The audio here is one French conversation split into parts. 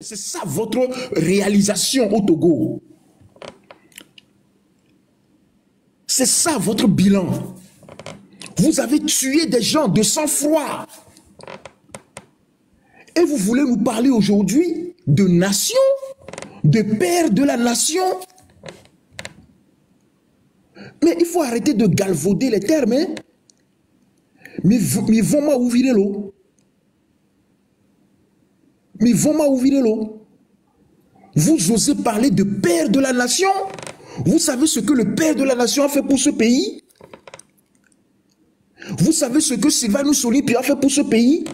C'est ça votre réalisation au Togo. C'est ça votre bilan. Vous avez tué des gens de sang-froid. Et vous voulez nous parler aujourd'hui de nation, de père de la nation. Mais il faut arrêter de galvauder les termes. Hein? Mais vont ouvrir l'eau. Mais vont ouvrir l'eau. Vous osez parler de père de la nation? Vous savez ce que le père de la nation a fait pour ce pays? Vous savez ce que Sylvanus Olympio a fait pour ce pays?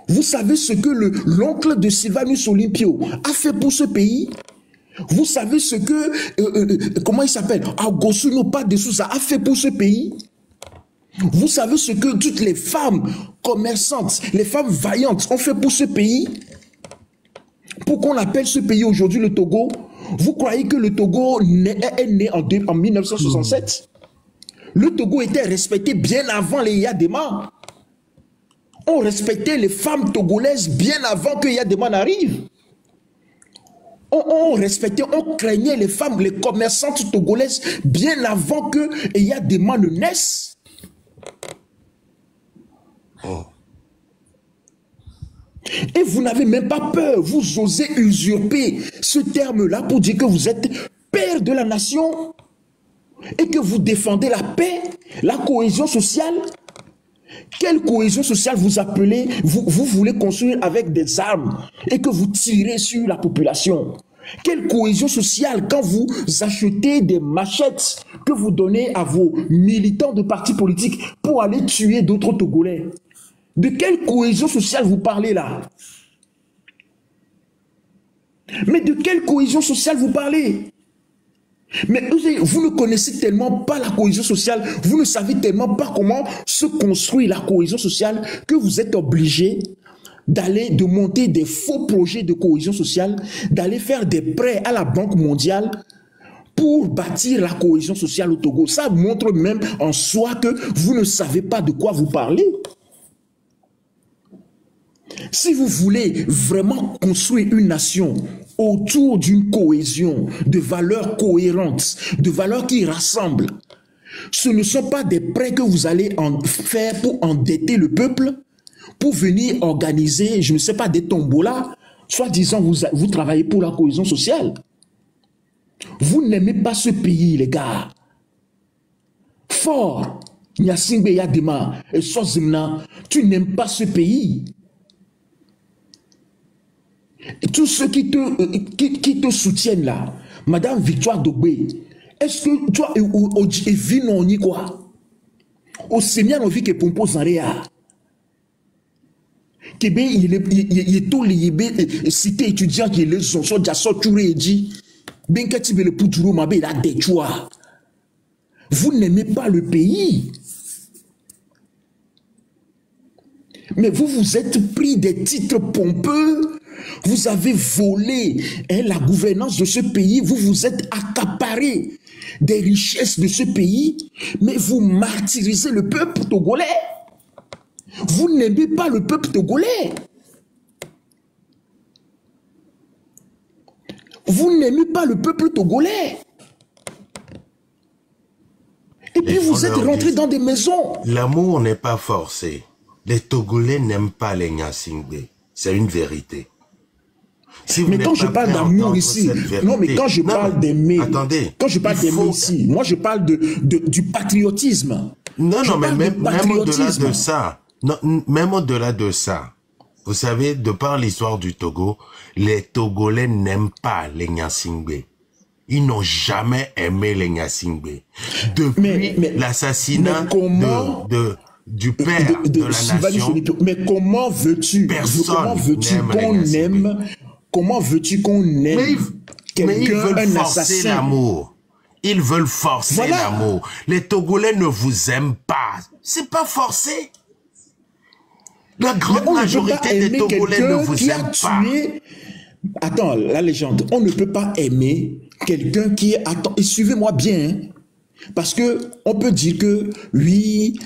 Vous savez ce que l'oncle de Sylvanus Olympio a fait pour ce pays? Vous savez ce que, comment il s'appelle, Agostinho Paz de Sousa a fait pour ce pays? Vous savez ce que toutes les femmes commerçantes, les femmes vaillantes ont fait pour ce pays? Pour qu'on appelle ce pays aujourd'hui le Togo? Vous croyez que le Togo est né en 1967? Le Togo était respecté bien avant les Yadema. On respectait les femmes togolaises bien avant que Yadema n'arrive. On respectait, on craignait les femmes, les commerçantes togolaises bien avant que Yadema ne naisse. Oh. Et vous n'avez même pas peur, vous osez usurper ce terme-là pour dire que vous êtes père de la nation et que vous défendez la paix, la cohésion sociale. Quelle cohésion sociale vous appelez, vous voulez construire avec des armes et que vous tirez sur la population? Quelle cohésion sociale quand vous achetez des machettes que vous donnez à vos militants de partis politiques pour aller tuer d'autres Togolais? De quelle cohésion sociale vous parlez là? Mais de quelle cohésion sociale vous parlez? Mais vous ne connaissez tellement pas la cohésion sociale, vous ne savez tellement pas comment se construit la cohésion sociale que vous êtes obligé de monter des faux projets de cohésion sociale, d'aller faire des prêts à la Banque mondiale pour bâtir la cohésion sociale au Togo. Ça montre même en soi que vous ne savez pas de quoi vous parlez. Si vous voulez vraiment construire une nation autour d'une cohésion, de valeurs cohérentes, de valeurs qui rassemblent, ce ne sont pas des prêts que vous allez faire pour endetter le peuple, pour venir organiser, je ne sais pas, des tombolas, soi-disant vous travaillez pour la cohésion sociale. Vous n'aimez pas ce pays, les gars. Fort, Nyasingbe Yadema et Sozimna, tu n'aimes pas ce pays. Et tous ceux qui te soutiennent là, Madame Victoire Dogbe, est-ce que toi, et vie non ni quoi? Au Seigneur, on vit que Pompo Zanrea. Kébé, il est tout lié, cité étudiant qui est le son, soit Jasso Touré dit, ben Katibe le Poutourou, ma bé, il a des choix. Vous n'aimez pas le pays. Mais vous vous êtes pris des titres pompeux. Vous avez volé la gouvernance de ce pays, vous vous êtes accaparé des richesses de ce pays, mais vous martyrisez le peuple togolais. Vous n'aimez pas le peuple togolais. Vous n'aimez pas le peuple togolais. Et puis vous êtes rentré dans des maisons. L'amour n'est pas forcé. Les Togolais n'aiment pas les Nyasingbe. C'est une vérité. Si mais quand je parle d'amour ici, non, mais quand je parle d'aimer, quand je parle d'aimer ici, moi je parle du patriotisme. Non, non, mais même au-delà de ça, même au-delà de ça, vous savez, de par l'histoire du Togo, les Togolais n'aiment pas les Nyasingbe. Ils n'ont jamais aimé les Nyasingbe. Depuis l'assassinat du père de la nation, mais comment veux-tu qu'on aime? Comment veux-tu qu'on aime quelqu'un, un assassin? L'amour. Ils veulent forcer l'amour. Les Togolais ne vous aiment pas. C'est pas forcé. La grande majorité des Togolais ne vous aiment pas. Attends, la légende. On ne peut pas aimer quelqu'un qui est... Attends, et suivez-moi bien. Hein. Parce que on peut dire que oui,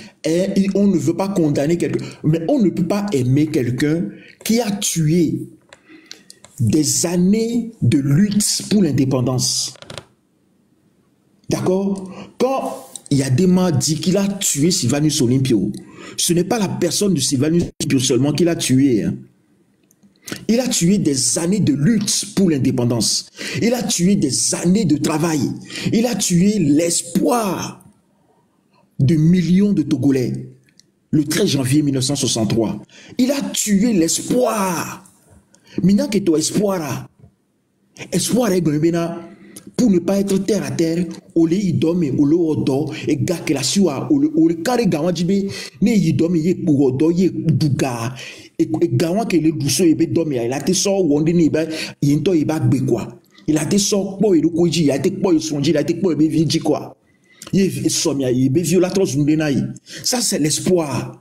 on ne veut pas condamner quelqu'un. Mais on ne peut pas aimer quelqu'un qui a tué des années de lutte pour l'indépendance. D'accord? Quand Yadema dit qu'il a tué Sylvanus Olympio, ce n'est pas la personne de Sylvanus Olympio seulement qu'il a tué. Hein. Il a tué des années de lutte pour l'indépendance. Il a tué des années de travail. Il a tué l'espoir de millions de Togolais. Le 13 janvier 1963. Il a tué l'espoir. Maintenant que ton espoir, espoir est pour ne pas être terre à terre, au lieu d'homme, au lieu d'or, et gars que la soie, au lieu carré gawadjibe, ne y'idome ye pour odo ye bouga, et gawan que le douceau et bedome, il a été sort ou on dit niba, yento iba quoi. Il a été sort pour le koji, il a été pour le sonji, il a été pour le bévidi quoi. Il somia, il béviolatos zundenaï. Ça c'est l'espoir.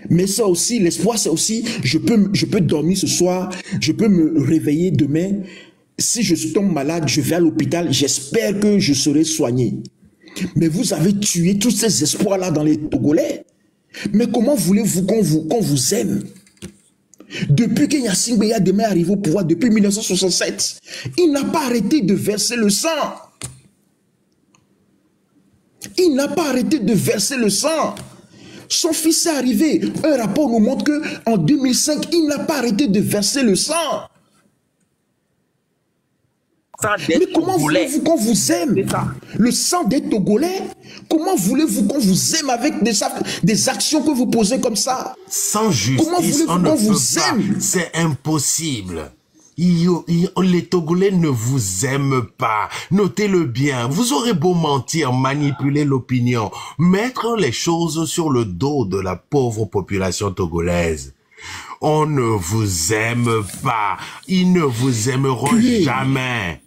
Mais ça aussi, l'espoir, c'est aussi, je peux dormir ce soir, je peux me réveiller demain. Si je tombe malade, je vais à l'hôpital, j'espère que je serai soigné. Mais vous avez tué tous ces espoirs-là dans les Togolais. Mais comment voulez-vous qu'on vous aime? Depuis que Yassine Beyadema est arrivé au pouvoir, depuis 1967, il n'a pas arrêté de verser le sang. Il n'a pas arrêté de verser le sang. Son fils est arrivé. Un rapport nous montre qu'en 2005, il n'a pas arrêté de verser le sang. Mais comment voulez-vous qu'on vous aime? Le sang des Togolais? Comment voulez-vous qu'on vous aime avec des actions que vous posez comme ça? Sans justice, on ne peut pas. C'est impossible. Les Togolais ne vous aiment pas. Notez-le bien. Vous aurez beau mentir, manipuler l'opinion, mettre les choses sur le dos de la pauvre population togolaise. On ne vous aime pas. Ils ne vous aimeront jamais.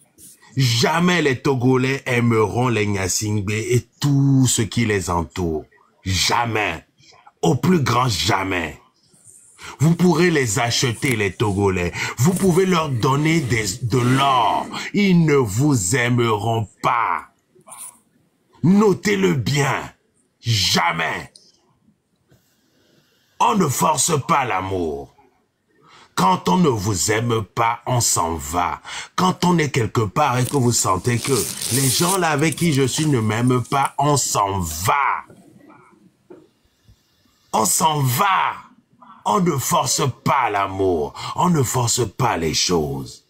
Jamais les Togolais aimeront les Nyasingbe et tout ce qui les entoure. Jamais. Au plus grand jamais. Vous pourrez les acheter, les Togolais. Vous pouvez leur donner de l'or. Ils ne vous aimeront pas. Notez-le bien. Jamais. On ne force pas l'amour. Quand on ne vous aime pas, on s'en va. Quand on est quelque part et que vous sentez que les gens là avec qui je suis ne m'aiment pas, on s'en va. On s'en va. On ne force pas l'amour. On ne force pas les choses.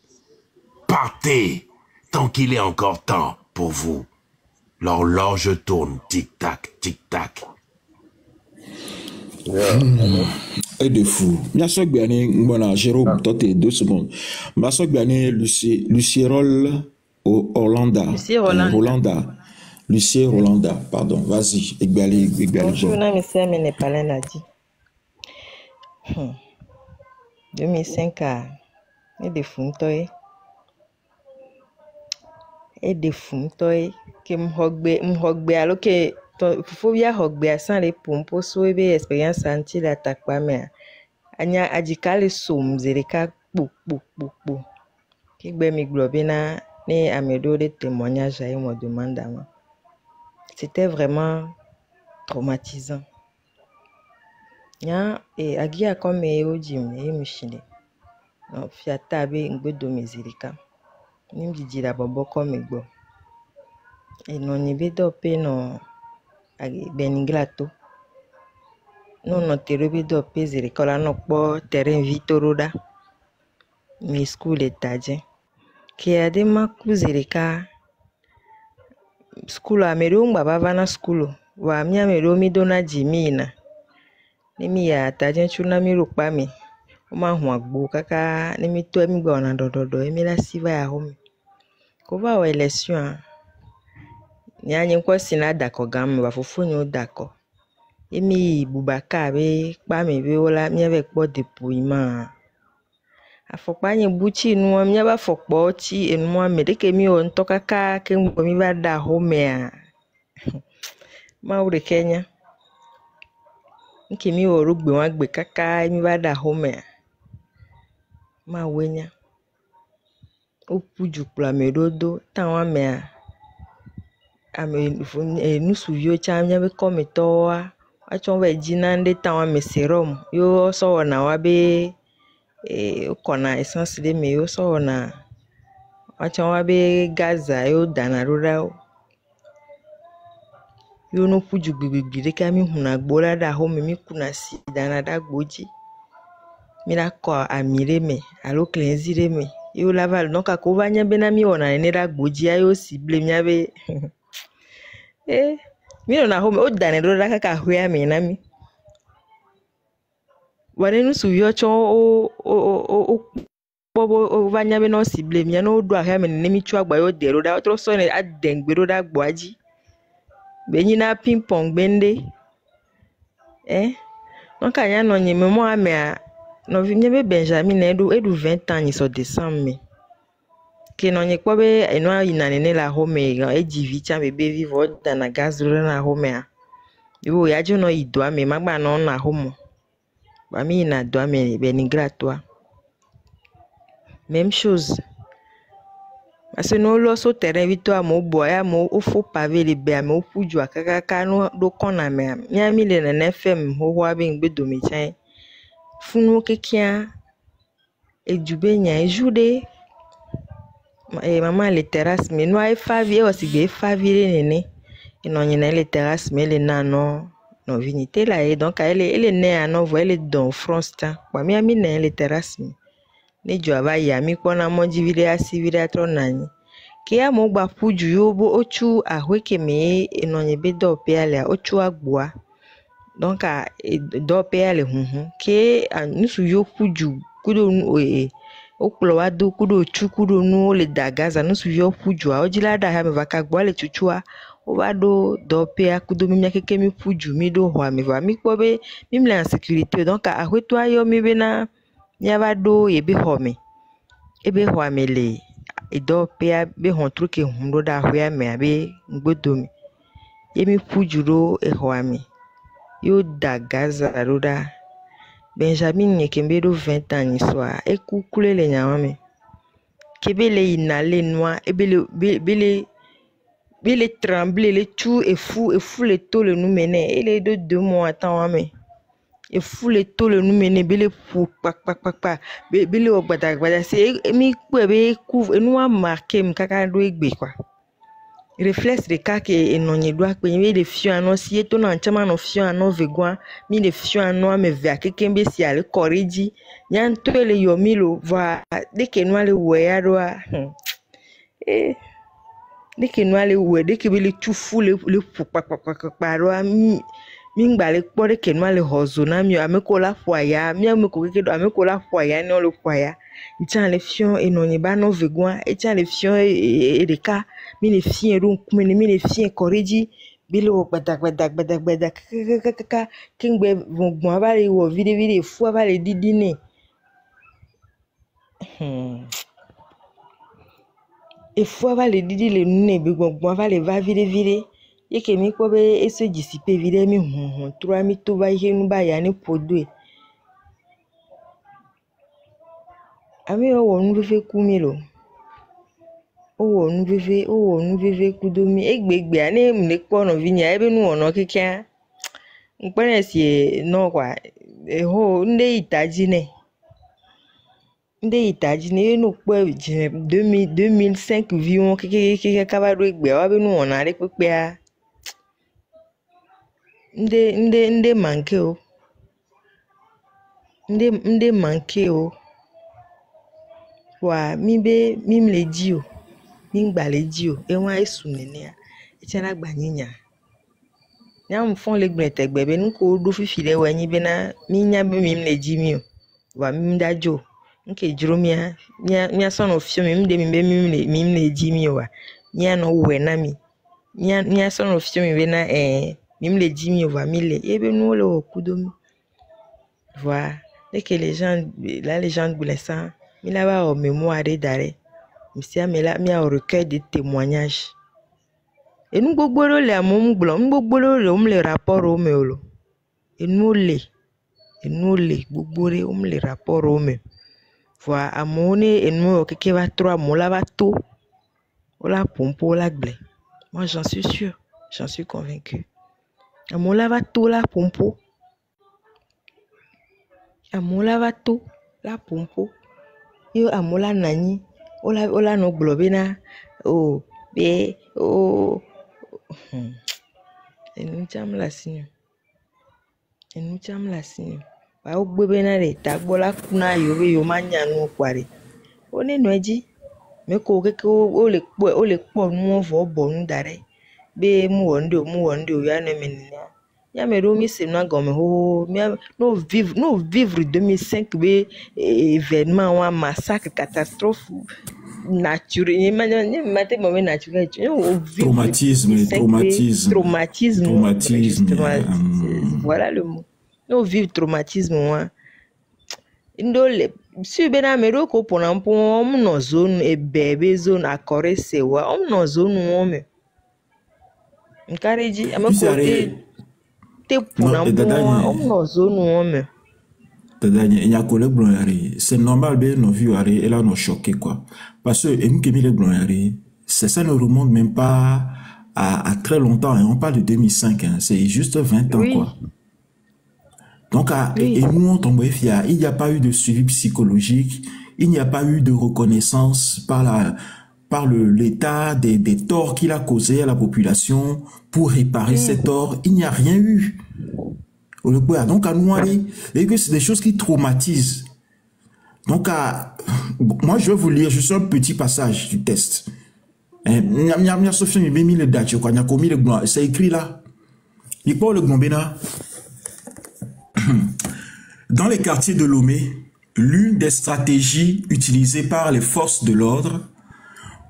Partez tant qu'il est encore temps pour vous. L'horloge tourne, tic-tac, tic-tac. Et de fou. Merci bien, Jérôme, toi t'es 2 secondes. Merci bien, Lucierol Rolanda. Lucie Rolanda, pardon, vas-y. Bonjour, monsieur Ménépalais Nadi. 2005 et de fou, et de fou, que m'hogbe alors que faut bien hogbe sans les pompes soulever expérience anti l'attaque pas mais anya adikale som zereka pou qui be mi globina ne amedo de témoignages à me demande à moi. C'était vraiment traumatisant. Nya et agia comme e jim e machine. No fiata be ngbedo mezerika. Nim didira bobo comme gbo. Et non ni bedo pe no Beniglato. Non terebi do pezere kola no po terrain Vitoroda. Mi school etaje. Ki adema kuzereka school amero ngba bana school wa mi amero mi dona jimina. Nimi ya taje chuna mi rokpa mi. O ma hu agbo kaka nimi to emi gba ona dododo emi la siva ya home. Ko va o election Nyanyi kwa sina dako gamme wa fufunyo dako. Emi bubaka be pa me be ola mi avec po dépouillement. Afokpa nyi buchi nu mi ba fokpo chi enu me de ke mi o ntoka ka ke mi ba da home a. Ma ure Kenya. Nke mi o rugbe wa gbe kaka mi ba da home a. Ma wenya. O puju pla me dodo tan wa me a. Nous suivons chamia be comme toa a chonwe jinande tawa meserom yo so na wa be kona essence de me yo so na wacha wa be Gaza yo dana rura yo no puju gbigbi de ka mi huna gbola da ho mi kuna si dana da gboji mi la ko amire me alo cleansire me yo laval donc ko banya be na mi ona ne da gboji ayo sible mi abe mi no na ho me o dana rura kaka hwea me na mi wane nu su yo cho o bobo banya be no sible mi no do ahia me ne mi chu agba yo de rura o tro so ne adengbe rura gboaji benyi na ping pong bende donc anya no nyi me mo ame a no vi be Benjamin edu 20 ans ni so décembre me ke no nyi kpo be eno ina ne la home ejivi cha bebe vivo da na gazro na home a yo ya jo no ido ame magba no na home ba mi na do ame be ni gratoa même chose parce que no lo so terrain vito amo boya mo o fo pavé le be amo puju akaka no do kona me mi le na fm ho ho abi ngbe do mi chan funu kekia ejube nya ejude mama le terrasse me no ai favi o si be favi nene ino nyina le terrasse me le na no vinité là et donc elle est née à Novo elle est dans France ta kwa mi na le terrasse me ne jo aba ya mi ko na mo jivile asivile atro nani ke ya mo gba puju yo bo ochu ahweke me enonye be do pe ale ochu agboa donc do pe ale ke nusu yo puju kudo oklo wa do kudo chu kudo nu le dagaza nusu yo puju a ojila da ha me vaka gbo le chuchua o ba do pe akudo mi akeke mi puju mi do ho mi va mi ko be mi mle en sécurité donc ahweto ayo mi be na ya ba do ebe ho me le edo pe be hon truke hundo da hwea me abe ngbodo mi yemi pujuro ho ami yo da Gaza roda Benjamin nyekembe do 20 ans ni soa ekukule le nyawa me kebele inale noa bele tremble le tu et fou le tole nous mene ele de 2 mois attend me et fou le tole nous mene bele pou pak bele ogbada se mi kwebe couvre nous a marqué mkaka do egbe kwa réflexe de ka ke enonye do akpe mi de fio ano si eto na nchama no fio ano vegwa mi de fio ano me ve akekembe si ale koriji nyan to le yomilo va de ke no ale we ya do de ke no ale we de ke bele tu fou le pou pak ro mi ngbale kpo de ke no ale hozo na mi ameko la foya mi ameko ke do ameko la foya no le foya nchan le fio enonye ba no vegwa e chan le fio de ka mi le fien ron kumene mi le fien koriji bilo badak kaka kingbe vongbon ba le wo vide fu ba le didine e fu ba le didi le nne be gbongbon ba le va vide yeke mi ko be ese disipe vide mi trois mi to ba ihe nu ba ya ni podwe ami o wonu fe kumilo o wonu veve kudomi egbegbe ani mle kpo no vinya ebe nu ono kekia nkpere si no kwa ho nde itaji ne no kpo 2005 vion keke ka do egbe wa be nu ono are pepe a nde manke o nde manke o wa mi mle ji o mingbaleji o enwa esu nene a echana gbanyinya nyam fon le gbete gbebe nko do fifi le wanyi be na minya be mi mleji mi o wa mi ndajo nke jiro mia son of fio mi mde mi be mi mleji mi o wa nya no we na mi nya son of fio mi be na mi mleji mi o wa mi le ebe nu le okudo mi voilà dès que les gens voulaient ça mi la ba o mémoire d'arrêt Monsieur Amela mi a recueil de témoignages. Et nous gogbolo le amom glom gogbolo le rapport au meolo. Et nous le gogbore le rapport au me. Voilà amone et nous que va 3 mois la va tout. Ola pompo la gle. Moi j'en suis sûr, j'en suis convaincu. Amon la va tout la pompo. Amon la va tout la pompo yo amola nani ola no globina oh be oh enu cham la sinyo ba ogbe na re ta gbola kuna yo be yo manya nu kware oni no eji me ko keke o le po nu vo bo nu dare be mu wonde ya ne menina ya me ro mi se na go me ho no vivre 2005 be événement wa massacre catastrophe naturel mate moment naturel traumatisme voilà le mot no vivre traumatisme wa ndole si bena mero ko ponampo no zone e bebe zone akore sewa no zone wo me nkareji amako te ponampo no zone wo me c'est normal de nos vies et là nous choqué quoi parce que ça ne remonte même pas à très longtemps hein. On parle de 2005 hein. C'est juste 20 ans oui. Quoi donc oui. Et nous on tombe fier il n'y a pas eu de suivi psychologique, il n'y a pas eu de reconnaissance par l'état des torts qu'il a causé à la population pour réparer ces torts, il n'y a rien eu. Donc à nous et que c'est des choses qui traumatisent. Donc moi je vais vous lire juste un petit passage du test. C'est écrit là. Il parle le Gombena. Dans les quartiers de Lomé, l'une des stratégies utilisées par les forces de l'ordre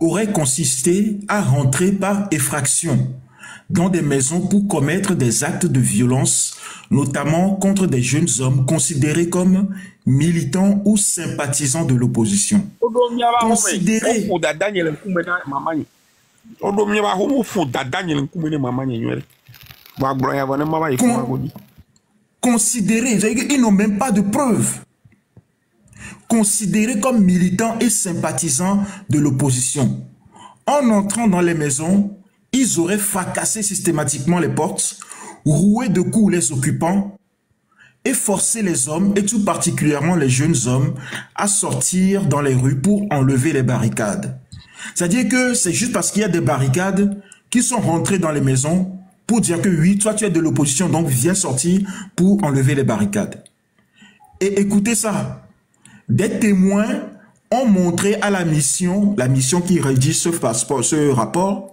aurait consisté à rentrer par effraction dans des maisons pour commettre des actes de violence, notamment contre des jeunes hommes considérés comme militants ou sympathisants de l'opposition. Considérés... Considérés, ils n'ont même pas de preuves. Considérés comme militants et sympathisants de l'opposition. En entrant dans les maisons, ils auraient fracassé systématiquement les portes, roué de coups les occupants et forcé les hommes, et tout particulièrement les jeunes hommes, à sortir dans les rues pour enlever les barricades. C'est-à-dire que c'est juste parce qu'il y a des barricades qu'ils sont rentrés dans les maisons pour dire que oui, toi tu es de l'opposition, donc viens sortir pour enlever les barricades. Et écoutez ça, des témoins ont montré à la mission qui rédige ce rapport,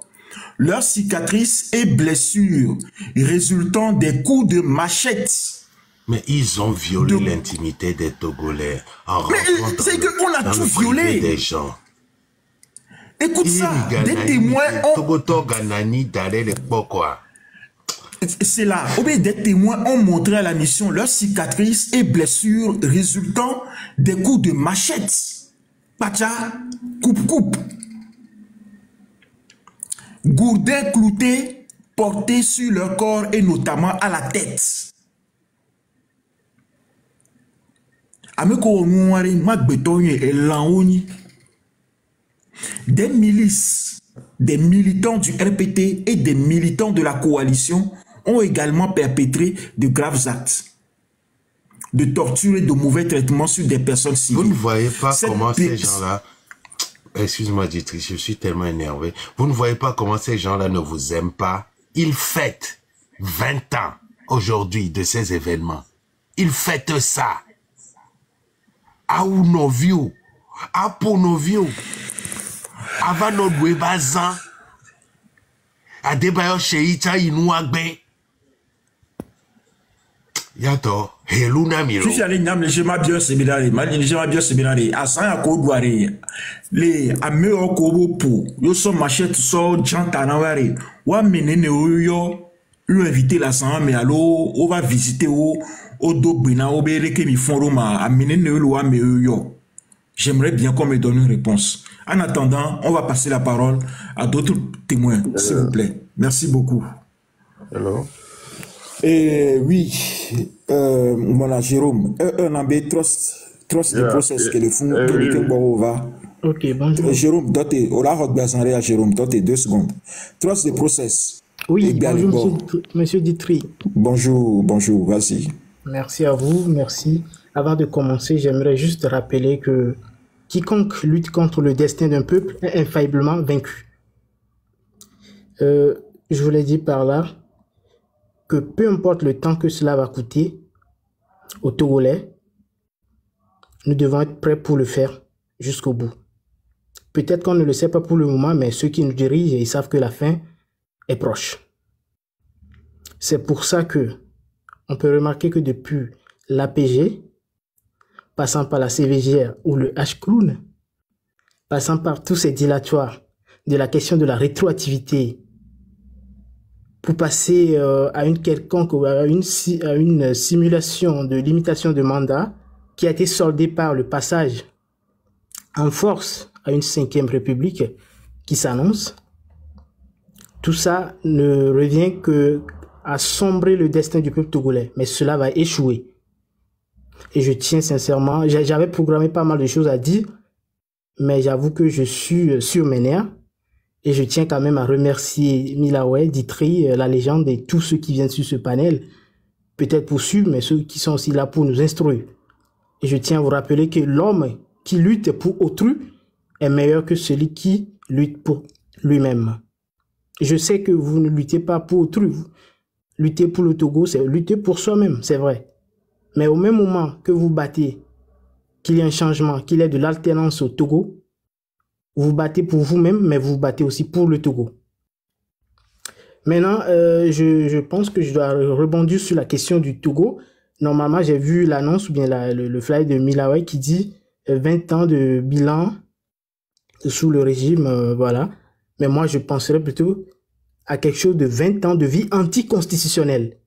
leurs cicatrices et blessures résultant des coups de machette. Mais ils ont violé l'intimité des Togolais en rentrant on a tout violé. Des gens. Écoute ça, des témoins c'est là, des témoins ont montré à la mission leurs cicatrices et blessures résultant des coups de machette. Pacha, coupe. Gourdins cloutés portés sur leur corps et notamment à la tête. Des milices, des militants du RPT et des militants de la coalition ont également perpétré de graves actes de torture et de mauvais traitements sur des personnes civiles. Vous ne voyez pas comment ces gens-là... Excuse-moi, Dietrich, je suis tellement énervé. Vous ne voyez pas comment ces gens-là ne vous aiment pas. Ils fêtent 20 ans aujourd'hui de ces événements. Ils fêtent ça. À où nos vieux, à pour nos vieux, avant nos bazan, à débayo cheita inouagbe. Yato, heluna miro. Si j'allais n'am les schémas bien séminaires, mal les schémas bien séminaires, à ça à Côte-d'Ivoire, les ameo kobo pou, yo so machette so jantanaware, wa menene yo, lui inviter la sang mais allo, on va visiter au dogbina au bere que mi font roma, à menene yo wa me yo. J'aimerais bien qu'on me donne une réponse. En attendant, on va passer la parole à d'autres témoins, s'il vous plaît. Merci beaucoup. Hello. Oui, voilà, Jérôme, un ambé trust the process que le fond que bon va. Ok, bonjour. Jérôme, doté, on l'a regardé à Jérôme, doté 2 secondes. Trust the process. Oui, bonjour, monsieur Dietrich. Bonjour, vas-y. Merci à vous, merci. Avant de commencer, j'aimerais juste rappeler que quiconque lutte contre le destin d'un peuple est infailliblement vaincu. Je voulais dire par là que peu importe le temps que cela va coûter aux Togolais, nous devons être prêts pour le faire jusqu'au bout. Peut-être qu'on ne le sait pas pour le moment, mais ceux qui nous dirigent, ils savent que la fin est proche. C'est pour ça que on peut remarquer que depuis l'APG, passant par la CVGR ou le HCRUN, passant par tous ces dilatoires de la question de la rétroactivité, pour passer à une quelconque, à une simulation de limitation de mandat qui a été soldée par le passage en force à une 5e République qui s'annonce. Tout ça ne revient que à sombrer le destin du peuple togolais, mais cela va échouer. Et je tiens sincèrement, j'avais programmé pas mal de choses à dire, mais j'avoue que je suis sur mes nerfs. Et je tiens quand même à remercier Milawe, Ditri, la légende et tous ceux qui viennent sur ce panel, peut-être pour suivre, mais ceux qui sont aussi là pour nous instruire. Et je tiens à vous rappeler que l'homme qui lutte pour autrui est meilleur que celui qui lutte pour lui-même. Je sais que vous ne luttez pas pour autrui. Vous luttez pour le Togo, c'est lutter pour soi-même, c'est vrai. Mais au même moment que vous battez, qu'il y ait un changement, qu'il y ait de l'alternance au Togo, vous vous battez pour vous-même, mais vous vous battez aussi pour le Togo. Maintenant, je pense que je dois rebondir sur la question du Togo. Normalement, j'ai vu l'annonce ou bien le flyer de Milawe qui dit 20 ans de bilan sous le régime, voilà. Mais moi, je penserais plutôt à quelque chose de 20 ans de vie anticonstitutionnelle.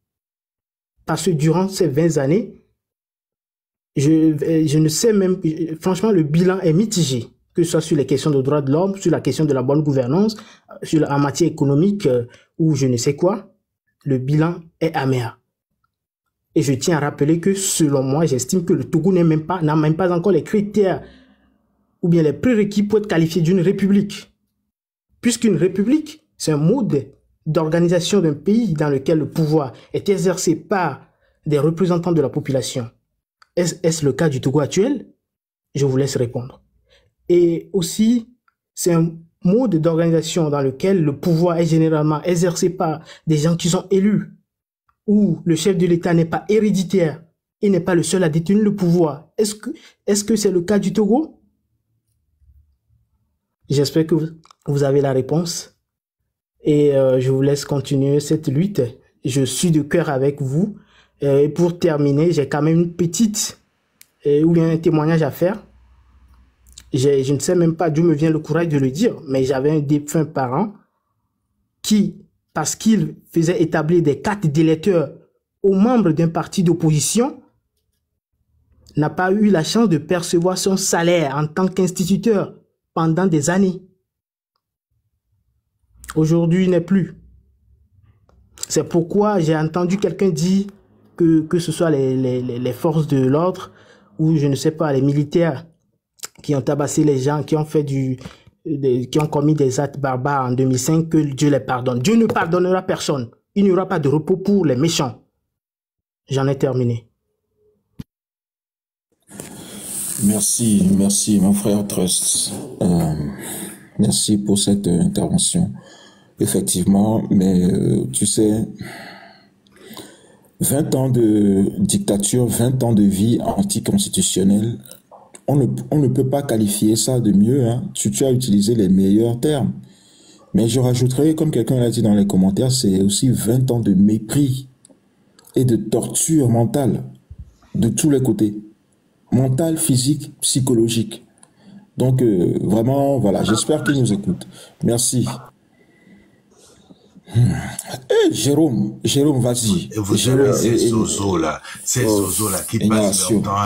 Parce que durant ces 20 années, je ne sais même, franchement, le bilan est mitigé, que ce soit sur les questions de droits de l'homme, sur la question de la bonne gouvernance, en matière économique ou je ne sais quoi, le bilan est amer. Et je tiens à rappeler que selon moi, j'estime que le Togo n'a même pas encore les critères ou bien les prérequis pour être qualifié d'une république. Puisqu'une république, c'est un mode d'organisation d'un pays dans lequel le pouvoir est exercé par des représentants de la population. Est-ce le cas du Togo actuel? Je vous laisse répondre. Et aussi, c'est un mode d'organisation dans lequel le pouvoir est généralement exercé par des gens qui sont élus, où le chef de l'État n'est pas héréditaire, il n'est pas le seul à détenir le pouvoir. Est-ce que c'est le cas du Togo? J'espère que vous avez la réponse. Et je vous laisse continuer cette lutte. Je suis de cœur avec vous. Et pour terminer, j'ai quand même une petite ou bien un témoignage à faire. Je ne sais même pas d'où me vient le courage de le dire, mais j'avais un défunt parent qui, parce qu'il faisait établir des cartes d'électeurs aux membres d'un parti d'opposition, n'a pas eu la chance de percevoir son salaire en tant qu'instituteur pendant des années. Aujourd'hui, il n'est plus. C'est pourquoi j'ai entendu quelqu'un dire que ce soit les forces de l'ordre ou je ne sais pas, les militaires qui ont tabassé les gens, qui ont commis des actes barbares en 2005, que Dieu les pardonne. Dieu ne pardonnera personne. Il n'y aura pas de repos pour les méchants. J'en ai terminé. Merci mon frère Trust. Merci pour cette intervention. Effectivement, mais tu sais, 20 ans de dictature, 20 ans de vie anticonstitutionnelle, on ne peut pas qualifier ça de mieux. Hein. Tu as utilisé les meilleurs termes. Mais je rajouterais, comme quelqu'un l'a dit dans les commentaires, c'est aussi 20 ans de mépris et de torture mentale de tous les côtés. Mentale, physique, psychologique. Donc, vraiment, voilà, j'espère qu'il nous écoute. Merci. Hey, Jérôme, vas-y. Et vous savez, ces zozos-là qui passent leur temps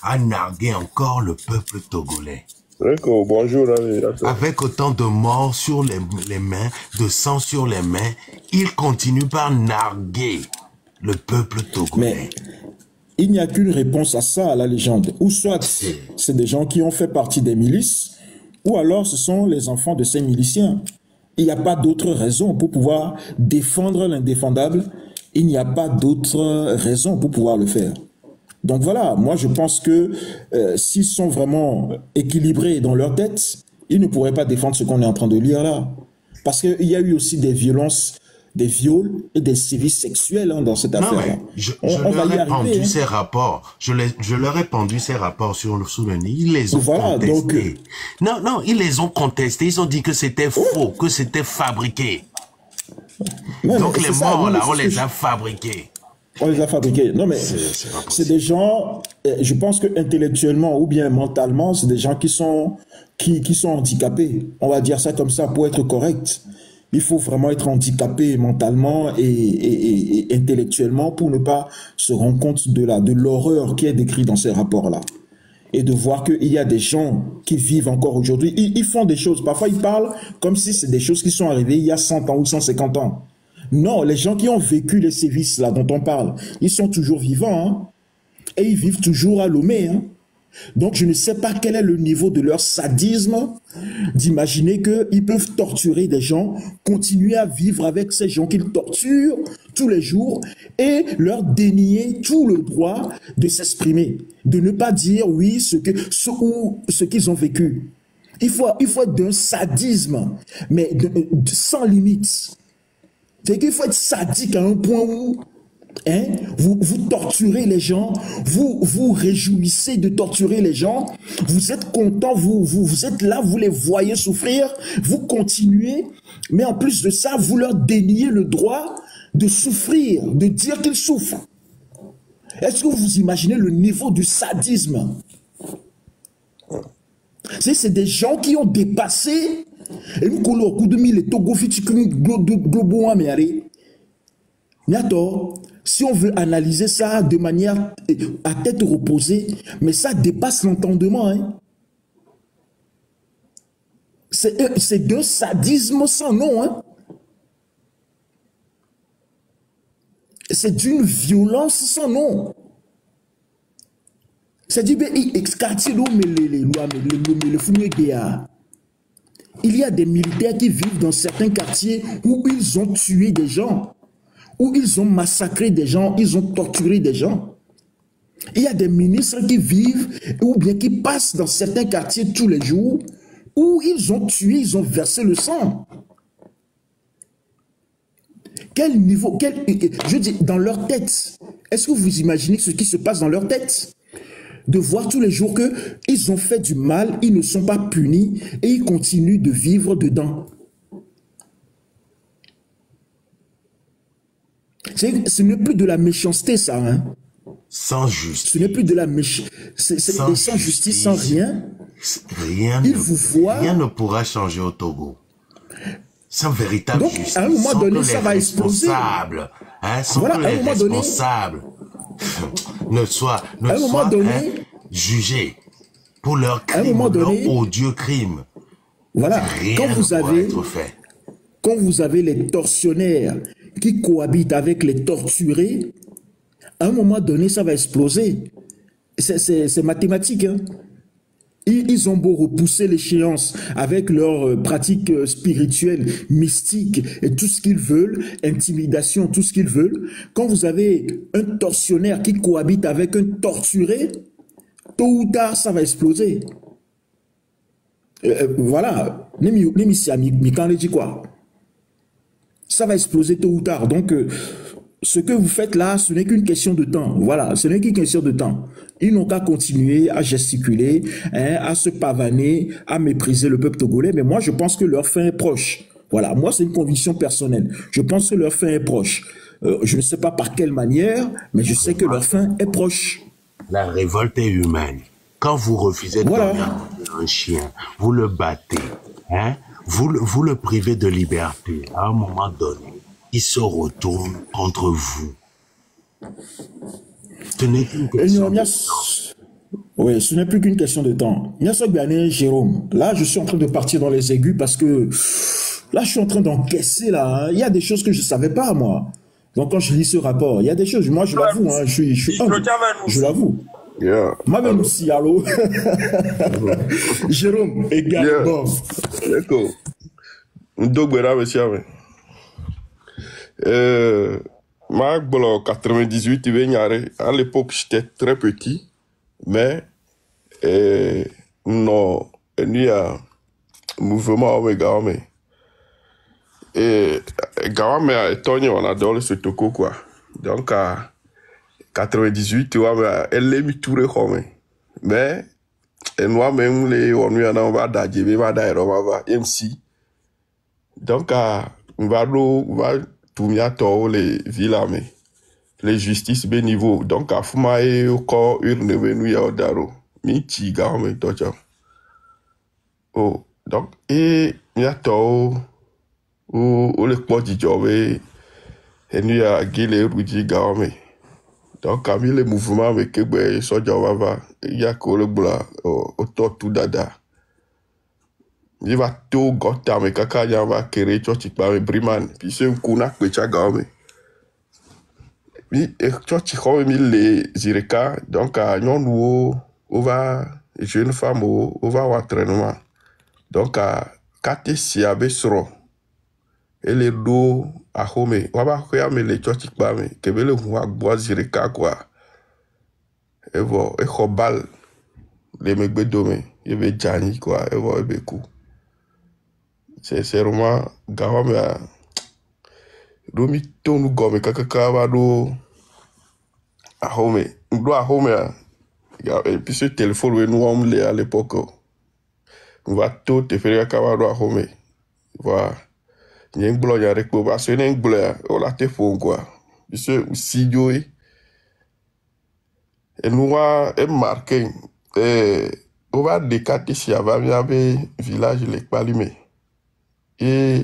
à narguer encore le peuple togolais. D'accord, bonjour. Avec autant de morts sur les mains, de sang sur les mains, ils continuent par narguer le peuple togolais. Mais il n'y a qu'une réponse à ça, à la légende. Ou soit c'est des gens qui ont fait partie des milices, ou alors ce sont les enfants de ces miliciens. Il n'y a pas d'autre raison pour pouvoir défendre l'indéfendable. Il n'y a pas d'autre raison pour pouvoir le faire. Donc voilà, moi je pense que s'ils sont vraiment équilibrés dans leur tête, ils ne pourraient pas défendre ce qu'on est en train de lire là. Parce qu'il y a eu aussi des violences, des viols et des sévices sexuels dans cette affaire-là. Je leur ai pendu ces rapports. Je leur ai pendu ces rapports sous le nez. Ils les ont contestés. Non, ils les ont contestés. Ils ont dit que c'était faux, que c'était fabriqué. Donc les morts, là, on les a fabriqués. On les a fabriqués. Non, mais c'est des gens, je pense que intellectuellement ou bien mentalement, c'est des gens qui sont handicapés. On va dire ça comme ça pour être correct. Il faut vraiment être handicapé mentalement et intellectuellement pour ne pas se rendre compte de l'horreur qui est décrite dans ces rapports-là. Et de voir qu'il y a des gens qui vivent encore aujourd'hui. Ils font des choses. Parfois, ils parlent comme si c'est des choses qui sont arrivées il y a 100 ans ou 150 ans. Non, les gens qui ont vécu les sévices là dont on parle, ils sont toujours vivants. Hein, et ils vivent toujours à Lomé. Hein. Donc, je ne sais pas quel est le niveau de leur sadisme d'imaginer qu'ils peuvent torturer des gens, continuer à vivre avec ces gens qu'ils torturent tous les jours et leur dénier tout le droit de s'exprimer, de ne pas dire oui ce qu'ils ont vécu. Il faut être d'un sadisme, mais sans limite. C'est qu'il faut être sadique à un point où vous torturez les gens, vous réjouissez de torturer les gens, vous êtes content, vous êtes là, vous les voyez souffrir, vous continuez, mais en plus de ça, vous leur déniez le droit de souffrir, de dire qu'ils souffrent. Est-ce que vous imaginez le niveau du sadisme? C'est des gens qui ont dépassé et nous collons au coup de mille et Togo globo si on veut analyser ça de manière à tête reposée, mais ça dépasse l'entendement. Hein. C'est d'un sadisme sans nom. Hein. C'est d'une violence sans nom. C'est-à-dire, il y a des militaires qui vivent dans certains quartiers où ils ont tué des gens, où ils ont massacré des gens, ils ont torturé des gens. Il y a des ministres qui vivent ou bien qui passent dans certains quartiers tous les jours où ils ont tué, ils ont versé le sang. Quel niveau, je dis, dans leur tête, est-ce que vous imaginez ce qui se passe dans leur tête? De voir tous les jours qu'ils ont fait du mal, ils ne sont pas punis et ils continuent de vivre dedans. Ce n'est plus de la méchanceté, ça. Hein? Sans justice. Ce n'est plus de la méchanceté. Sans justice, sans rien. Rien ne pourra changer au Togo. Sans véritable justice. À un moment donné, ça va exploser. Sans que les responsables ne soient jugés pour leurs crimes, leurs odieux crimes. Voilà. Quand vous avez les tortionnaires qui cohabitent avec les torturés, à un moment donné, ça va exploser. C'est mathématique. Hein? Ils ont beau repousser l'échéance avec leurs pratiques spirituelles, mystiques et tout ce qu'ils veulent, intimidation, tout ce qu'ils veulent. Quand vous avez un tortionnaire qui cohabite avec un torturé, tôt ou tard, ça va exploser. Voilà. Ça va exploser tôt ou tard. Donc, ce que vous faites là, ce n'est qu'une question de temps. Voilà, ce n'est qu'une question de temps. Ils n'ont qu'à continuer à gesticuler, à se pavaner, à mépriser le peuple togolais. Mais moi, je pense que leur fin est proche. Voilà, moi, c'est une conviction personnelle. Je pense que leur fin est proche. Je ne sais pas par quelle manière, mais je sais que leur fin est proche. La révolte est humaine. Quand vous refusez de donner un chien, vous le battez, vous le privez de liberté. À un moment donné, il se retourne contre vous. Ce n'est qu'une question de temps. Oui, ce n'est plus qu'une question de temps. Jérôme, là, je suis en train de partir dans les aigus parce que là, je suis en train d'encaisser. Là, il y a des choses que je ne savais pas, moi. Donc, quand je lis ce rapport, il y a des choses, moi, je l'avoue, hein, je suis humble, je l'avoue. Yeah. Aussi, allô. Jérôme, également. D'accord. Ma gbolo 98 venyare. À l'époque, j'étais très petit, mais non, il y a mouvement au Gawame. Et Gawame a étonné, on adore ce toko quoi. Donc à 98, tu vois, elle est mis tout le monde. Mais nous même les on va d'adjebe va d'aéro va MC. Donc on va tout bientôt les villes mais les justices bé niveau. Donc à fuma et au corps une revenu ya odaro. Miti Gawame tocha. Oh donc et bientôt ou le quoi du job et nous a guilé Rudy Gawame. Donc, parmi les mouvements avec les soldats, il y a que le boula, autour tout dada. Il va tout gâter, mais quand il va créer, tu vas briman. Puis c'est un coup n'a que tu as gagné. Puis, tu as les Ireka, donc, on va, jeune femme, on va au entraînement. Donc, quand tu es à Bessro, et les dos à home, on va faire les tchotchik bame, que le roi bois Ireka quoi. Et voilà, et Khobal, les mecs bedome, et be Jani quoi, et voilà, et be coup. C'est vraiment, Gawame a, Romi tonu gome, kakakawa do, à home, do à home, et puis ce téléphone, nous on l'a à l'époque, on va tout te faire kawa do à home, voilà. Il y a un blog avec le bas, c'est un blog, on l'a te fond quoi. Puis ce studio, et nous on est marqué, on va décater si il y avait village les Palimé. Et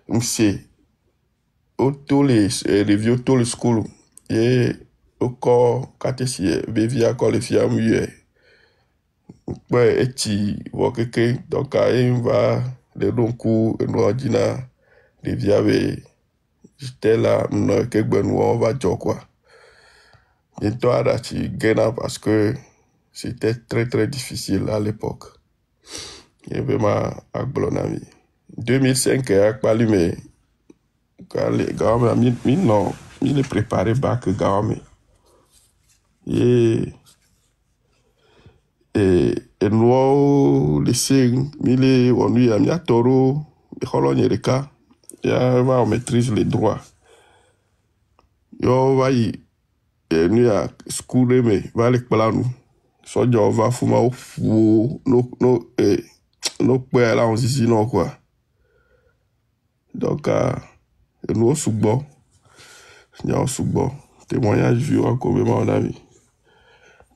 on sait, tous les reviews, tous les schools, et au corps, quand il y a bébé à quoi les filles à mieux. Ouais, et tu vois que donc, il va, les longs coups, nous on dit là, les viables, j'étais là, on va dire quoi. Et toi, là, tu gagnes parce que c'était très très difficile à l'époque. Il y avait ma agblonami. 2005, avec Palimé, Gawame, non, il est préparé bac Gawame. Et nous, les signes, on lui a mis à taureau, il on maîtrise les droits. Yo, va y, nous a schoolé, mais va les plans, soit on va fumer au fou, nos pères là, on se dit non, quoi. Donc, nous, sous-bon, témoignage vu encore, mon ami.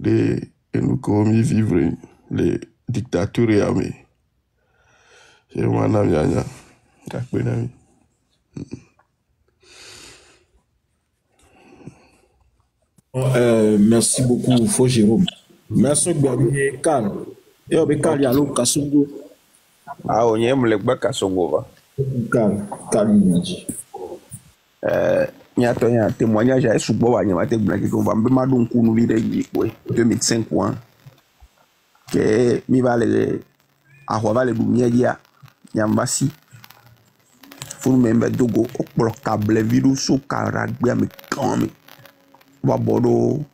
Et nous, comme vivre les dictatures et armées. C'est mon ami, ami. Merci beaucoup, Faux Jérôme. Merci beaucoup, Karl. Et on Karl, il y a l'autre Kassongo. Ah, on y est, le bas Kassongo. Karl, il dit. Il y a un témoignage à Soubo, il y a un témoignage qui va me demander un coup de vie 2005 ans. Que mi va le à Huawei le dia Yambasi. Faut même dogo au bloc câble vidéo sous caragbe me quand me va bodo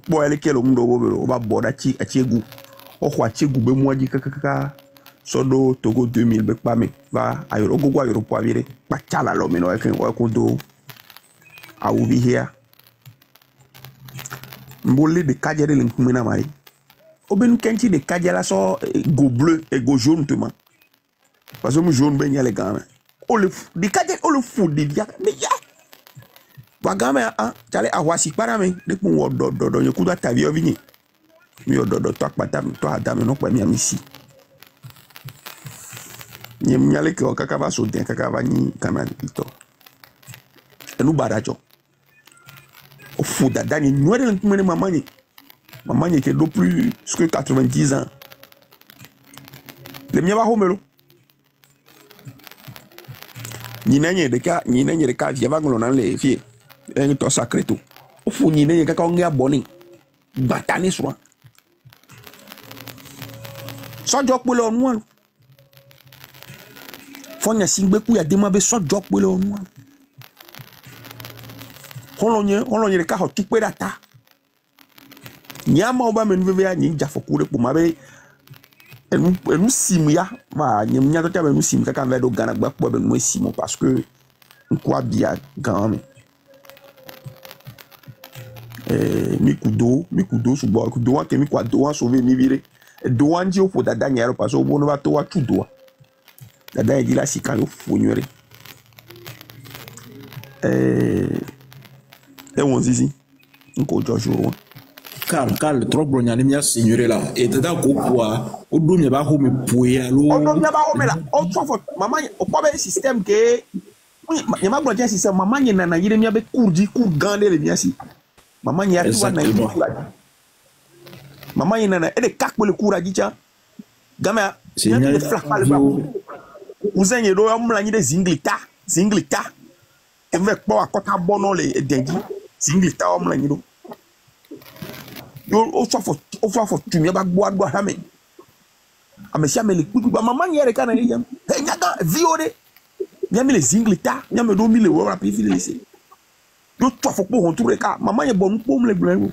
bo ele kelo ndo bo va boda chi achegu o kwa chegu be moji kaka sodo Togo 2000 be pa me va ayoro gogo ayoro po avire pa chala lo me no e wa ko do a ubi here mbole de kajere le nkumena mari oben kenti de kajela so go bleu et go jaune tout man parce que jaune ben y a les gars o le de kajela o le fou de dia mais ya bagame a chale awasi para me de ko do yo kuda tavio vini mi do to akpata to adam no pa mi amisi nyem nyale ke o kakava so den kakava ni kanal ito enu barajo o fou da dani noire le mamani. Maman était de plus que 90 ans. Les miens va homelo. Ni nenye de ka via vanglo nan le fie. En to sacré tout. O fu ni nenye ka onge aboni. Batani soin. So jok pele onwan. Fonya singbe ku ya demabe so jok pele onwan. on le cas tout peu data. Nyama oba menu veve ya nyinja fokure pour mabe nous simia ma nyamnya to tabe nous sim kaka vedo gana gba po be nous simo parce que quoi bien grand mi kudo subo kudo an kemi kwa do an sauver mi vire do an di o po dada nyaro parce que o no ba to wa tu do dada e di la si kan o fonure on zizi nko jojo Cal, trop brognane mia signore là. Et dada ko quoi? O do mi ba ho me poya lo. O do mi ba ho me la. O tro fo mama o ko be système que ni ma brognane système mama ni na yire mi be cour gande le mi asi. Mama ni atu na yire cour. Mama ni na e de kak le cour a dicha. Gama c'est une flaque pas le bas. Vous avez do am la ni de zinglita. E ve po akota bono le dengi. Zinglita am la ni do. Yo o fo tu mi ba gbo ha me amesia me le kuku ba mama nyere kana le yam he nyaga viode nyame le zinglita nyame do mi le wo rapi fi le se yo to fo po hon tu re ka mama ye bon po le gbo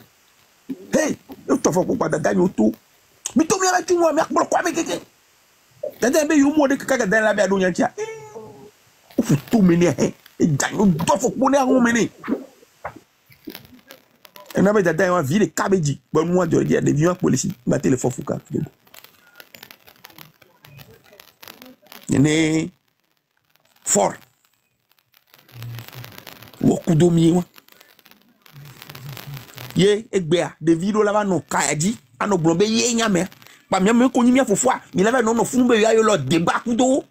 hey yo to fo po pa daga mi to mi to mi la tu mo mi akpo kwa me keke dada be yo mo de kaka dan la be ado nyantia o fu to me ne he e dan yo to fo po ne ahun me ne. Et n'a pas été dans une ville de Kabedji. Bon, moi, je dis, il y a des vieux policiers qui battent les Fofouka. Il y a fort. Beaucoup d'hommes. Il y a des vidéos là-bas, non, Kayadi, à nos blondes, il y a un pas même qu'on y a fois, il avait non, fou, il y a eu le débat couteau.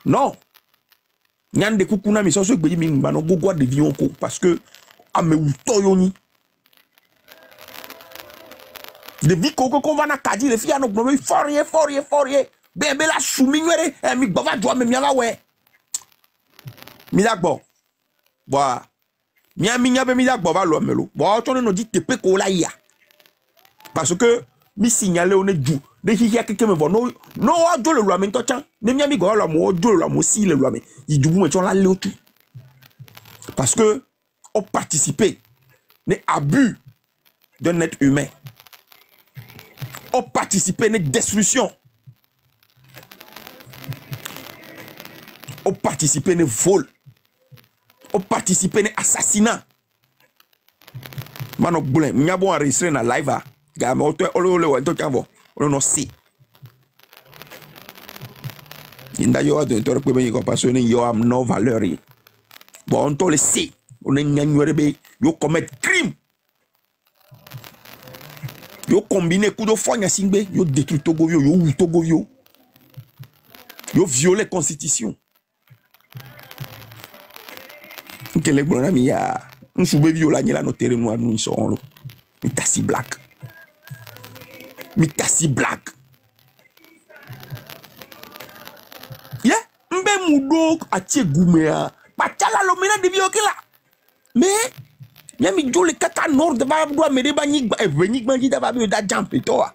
Non. Il y a des coups, mais sans ce que je dis, non, gogo de vieux parce que, à me ou toyoni. De vie qu'on va na kadi les filles à nos blondes, forie. Bébé la soumignere, mi bava doit me miala ouais. Mi dagbo. Boa. Minya be mi dagbo va lo melo. Boa, tu no dit tepe ko la ya. Parce que mi signaler on est du. De hi ya keke me bo no ojo le lo mi to chan. Ne mi go lo mo ojo lo mo si le lo mi. I du mo ton la le tout. Parce que on participer ne abus d'un être humain. On participer à une destruction. On participe à un vol. On participe à un assassinat. Mano boulin, m'y a bon enregistré dans live à. Gamme, on ne sait. D'ailleurs, parce que yo am no valeur. Bon, on le sait. On est ignoré, yo commet crime. Yo combine coup de fogne à Singbe, yo détruit Togo, yo ou Togo, yo viole la constitution. Que les bons amis ya, nous soube viola ni la noter nous nous sont là. Mitasi black. Yeah, mbe mudo atie gumea. Pachala lo mena de viokela. Mais Yami jole kata nord de va doit me debani venir bangi da ba da jump toi.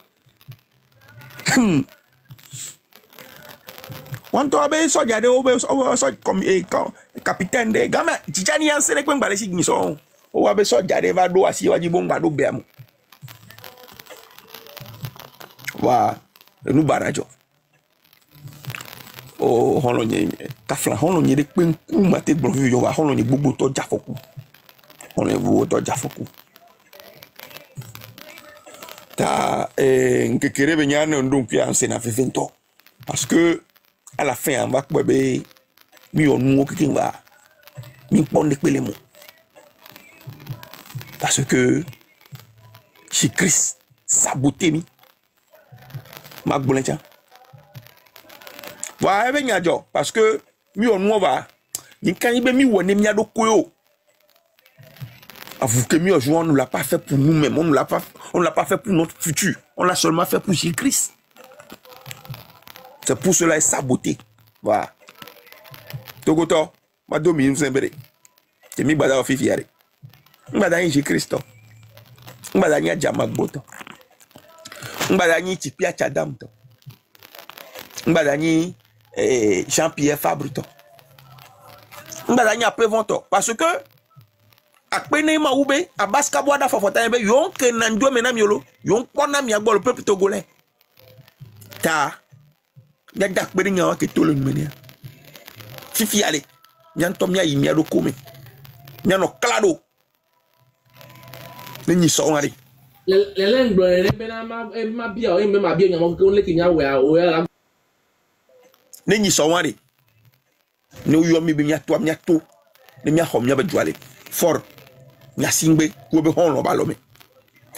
Wanto abe so jade obe so comme capitaine de gama tijani ansere kwen bale signi so o abe so jade va do asi waji bonga do beamu. Wa nu barajo. O hono nye kafla hono nye de kwen ku mate blonvio yo wa hono nye gbogbo to jafoku. On est vous au Jafoku. Ta que kere benyane donc ya ensena fait 20 ans parce que à la fin on va quoi be mi on nous qui va mi pon de pele mo parce que chez Christ saboté mi ma bolentia wa be nyajo parce que mi on nous va ni kan be mi woni mi ado koyo. Avouez que mieux, on ne l'a pas fait pour nous-mêmes, on ne l'a pas fait pour notre futur, on l'a seulement fait pour Jésus-Christ. C'est pour cela est saboté. Voilà. Togoto, ma domine vous embêtez. C'est mi bada ofifiare. Mbada ni Jésus-Christ. Mbada ni Jamagboto. Mbada ni Tipia Chadam. Mbada ni Jean-Pierre Fabre. Mbada ni Apevonto. Parce que Akpene ma ube abaska boada fafota be yon ke nanjo menam yolo yon pona mi agbo le peuple togolais ta ya dak beri ngawa ke tolo menia fifi ale nyan tom ya yimia do kome nyano klado ni so ngari le ngbo le bena ma bia o me ma bia nyamo ko le kinya we a o ya ni so ngari ni uyo mi bi nya to ni mi ahom nya be juale for nya singbe ko be hon lo ba lo me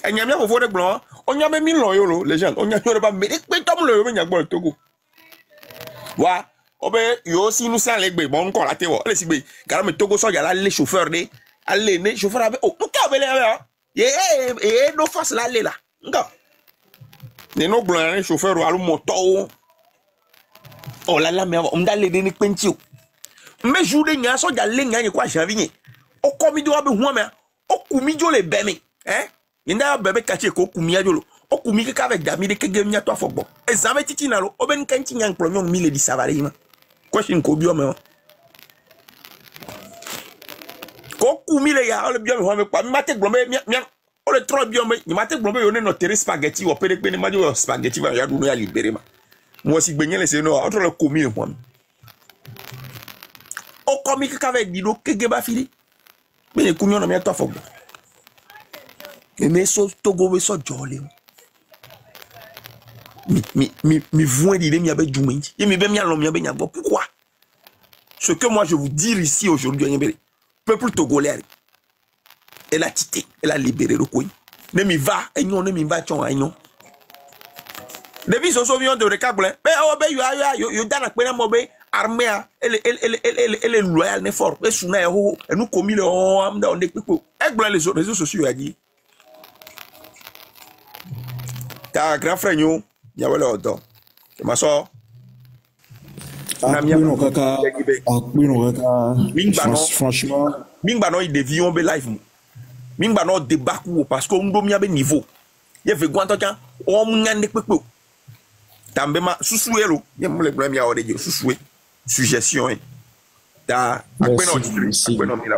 enya mi afofo de gbon onya be mi lo yo lo les gens onya yo ba me pe tom lo yo be nya gbon Togo wa obe yo si nous san legbe bon ko la te wo le sigbe gara me Togo so ya la le chauffeur de alle ne chauffeur abe o ka be le ye no face la le la nga ne no gbon le chauffeur o alu moto o la me o ndale de ni penchi o me jour de nya so ja le nya ni kwa janvier o komi do abe hu me o kumi jo le be mi yinda bebe kache ko kumi ajolo o kumi ke ka ve dami de ke gem nya to afogbo examen titi na lo o ben kanti nya nklo nyon mi le di savare ma question ko bio me ko kumi le ya o le bio me ho me kwa mi mate gbo me o le tro bio me ni mate gbo me yo ne no tere spaghetti o pere pe ni ma jo spaghetti va ya du no ya libere ma mo si gbenye le se no o tro le kumi le ho me o komi ke ka ve di do ke ge ba fili me kumi no me to afogbo mais so Togo we so jolé mi voin d'idée mi abe djoumenji et mi be mi alon mi abe nyagbo pourquoi ce que moi je vous dire ici aujourd'hui peuple togolais elle a tité elle a libéré le coin ne mi va enyon ne mi va chon enyon depuis so vion de recable be o be yo dana pe na mo be armée elle loyal ne fort be suna ho e nous commis le am da on de pipo e gbo les réseaux sociaux a dit ta grand frère nous ya wala odo ma so na mi no kaka franchement mingba no il devion be live mingba no débat ko parce que ndo mi abe niveau ye ve gwanto kan o mu nyande pepe tambe ma susuwe lo ye mo le problem ya o de susuwe suggestion ta akpeno mi la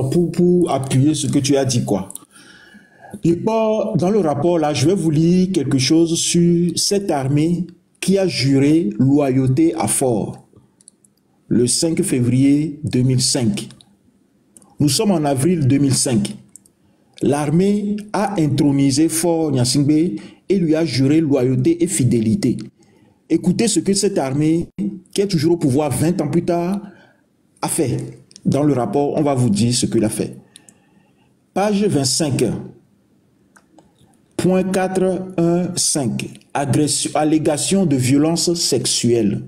toi pour appuyer ce que tu as dit quoi. Et pas dans le rapport là, je vais vous lire quelque chose sur cette armée qui a juré loyauté à Fort le 5 février 2005. Nous sommes en avril 2005. L'armée a intronisé Fort Gnassingbé et lui a juré loyauté et fidélité. Écoutez ce que cette armée, qui est toujours au pouvoir 20 ans plus tard, a fait. Dans le rapport, on va vous dire ce qu'il a fait. Page 25. Point 4.1.5. Allégation de violence sexuelle.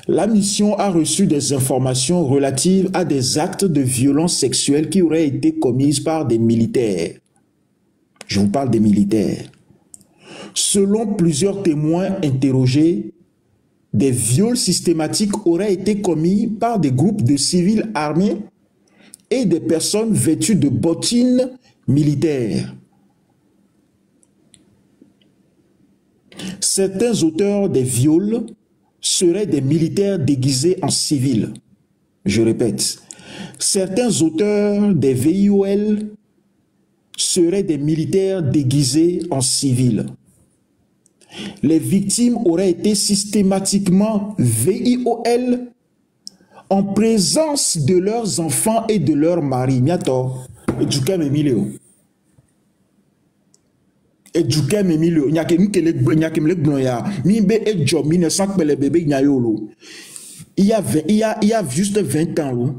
La mission a reçu des informations relatives à des actes de violence sexuelle qui auraient été commis par des militaires. Je vous parle des militaires. Selon plusieurs témoins interrogés, des viols systématiques auraient été commis par des groupes de civils armés et des personnes vêtues de bottines militaires. Certains auteurs des viols seraient des militaires déguisés en civils. Je répète, certains auteurs des VIOL seraient des militaires déguisés en civils. Les victimes auraient été systématiquement VIOL en présence de leurs enfants et de leurs maris. Il y a juste 20 ans.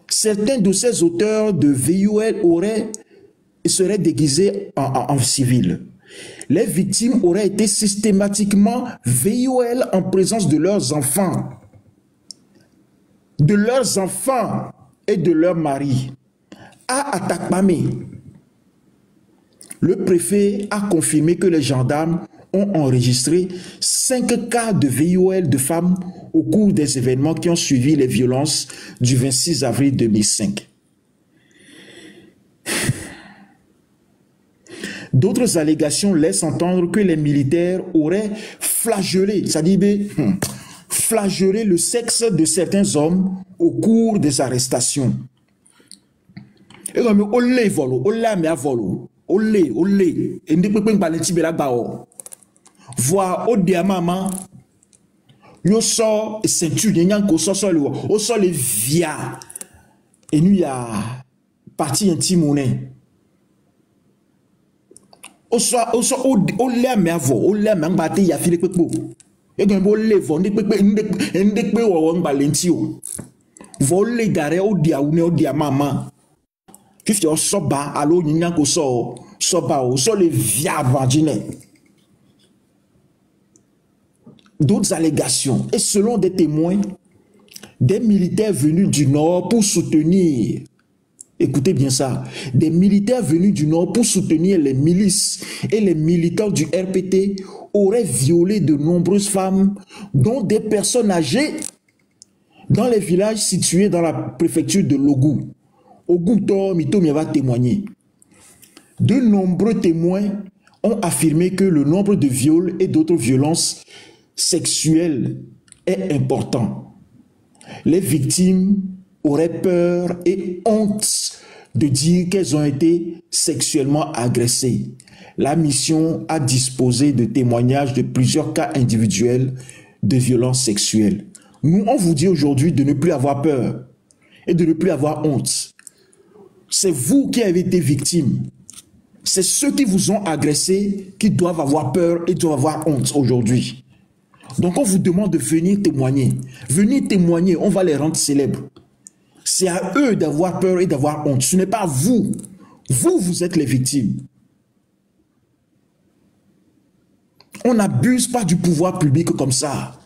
Certains de ces auteurs de VIOL seraient déguisés en civil. Les victimes auraient été systématiquement VIOL en présence de leurs enfants. Et de leurs maris. À Atakpamé, le préfet a confirmé que les gendarmes ont enregistré 5 cas de VIOL de femmes au cours des événements qui ont suivi les violences du 26 avril 2005. D'autres allégations laissent entendre que les militaires auraient flageller, c'est-à-dire flageller le sexe de certains hommes au cours des arrestations. Et comme olé volo, olé mais volo, olé, et ne peut pas balancer la bao. Voir au diamant, yo sort ceinture, y'en ko sort le, au sort les via, et nous y a partie intime monnaie. Au lait mais avant, au lait mais bâti y a filé pepo. Et quand on lait vont des pepe, des pepe ou on balentio. Voler d'arrêt au dia ou ne au dia maman. Qu'est-ce que soba allo n'y'a qu'au soba au sol les via vagine. D'autres allégations et selon des témoins, des militaires venus du nord pour soutenir. Écoutez bien ça. Des militaires venus du Nord pour soutenir les milices et les militants du RPT auraient violé de nombreuses femmes, dont des personnes âgées, dans les villages situés dans la préfecture de Logou. Ogouto Mitomi va témoigner. De nombreux témoins ont affirmé que le nombre de viols et d'autres violences sexuelles est important. Les victimes auraient peur et honte de dire qu'elles ont été sexuellement agressées. La mission a disposé de témoignages de plusieurs cas individuels de violences sexuelles. Nous, on vous dit aujourd'hui de ne plus avoir peur et de ne plus avoir honte. C'est vous qui avez été victime. C'est ceux qui vous ont agressé qui doivent avoir peur et doivent avoir honte aujourd'hui. Donc on vous demande de venir témoigner. Venir témoigner, on va les rendre célèbres. C'est à eux d'avoir peur et d'avoir honte. Ce n'est pas vous. Vous, vous êtes les victimes. On n'abuse pas du pouvoir public comme ça.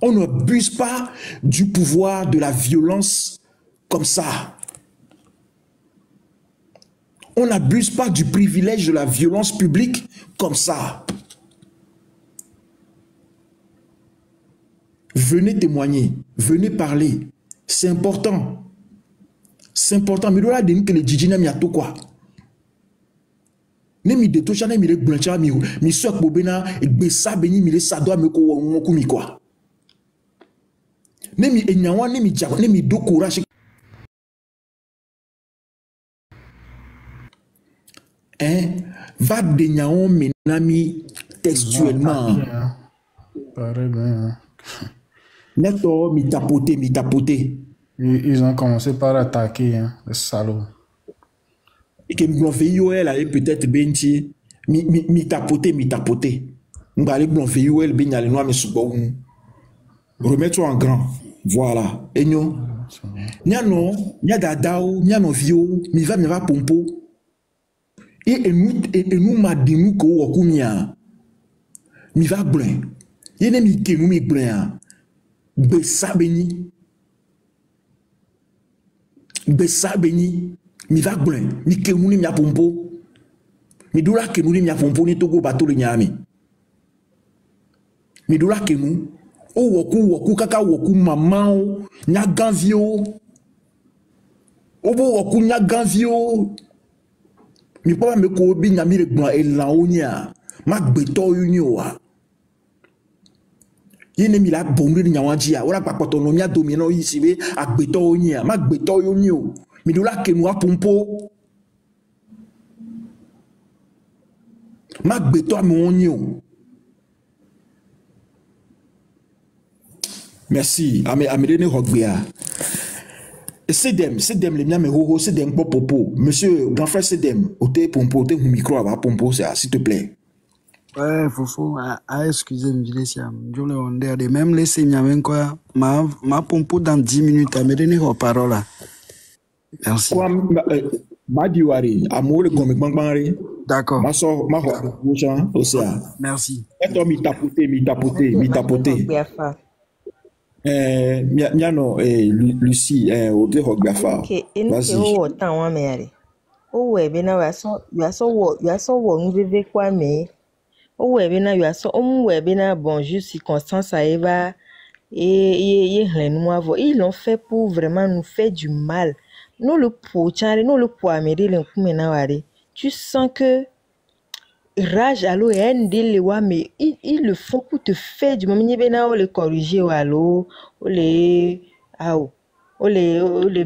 On n'abuse pas du pouvoir de la violence comme ça. On n'abuse pas du privilège de la violence publique comme ça. Venez témoigner, venez parler. C'est important. C'est important. Mais là, que les djidji n'a mis à tout quoi. Ne mi de tocha ne mi le blancha mi sok bobena gbesa beni mi le sadwa me ko woku mi quoi. Ne mi enyawa ne mi jabo ne mi do courage. Va de nyaon menami textuellement. Pareil bien. Neto mi tapoter. Ils ont commencé par attaquer, hein, les salauds. Et que me fait yoel et peut-être benti mi tapoter. M'ba le blon fait yoel ben yale noir me subo. Remettre-toi en grand. Voilà. Et nous, nyano, nya dadao, nyano vio, mi va pompo. Et nous m'a dit nous ko wakumia. Mi va blanc. Yene mi ke nous mi blanc. Besa beni. Besa beni. Mi va blanc. Mi ke nous mi a pompo. Mi doula ke nous mi a pompo ni togo bateau le nyami. Mi doula ke nous. O woku kaka woku maman nya ganvio. Obo woku nya ganvio. Mi papa me ko bi nya mi le gban e la onya. Ma gbeto yunyo wa. Yene mi la bombe ni nyawanji ya. Ora papa to no mi adomino yisi be agbeto onya. Ma gbeto yunyo. Mi do la ke no pompo. Ma gbeto amonyo. Merci. Amirene Hogbea. C'est dem les miens me ho c'est dem popo. Monsieur grand frère c'est dem. Ote pompo, ote micro ava pompo ça s'il te plaît. Ouais, Fofo, excusez-moi, je le ondère de même laisser nyamen quoi. Ma pompo dans 10 minutes à me donner la parole. Merci. Quoi ma diwari amour le gomme bangbanri. D'accord. Ma so ma ho océan. Merci. Et toi mi tapoter. Miano Lucie Ode Hogbafa. Vas-y. Oh bena you are so wo veve kwa me. Oh bena you are so bena bonjour circonstance à Eva et ils l'ont fait pour vraiment nous faire du mal. Nous le poignard, nous le poignard le kumena wari. Tu sens que rage alors mais ils le font pour te faire du moment où les corriger ou alors ou les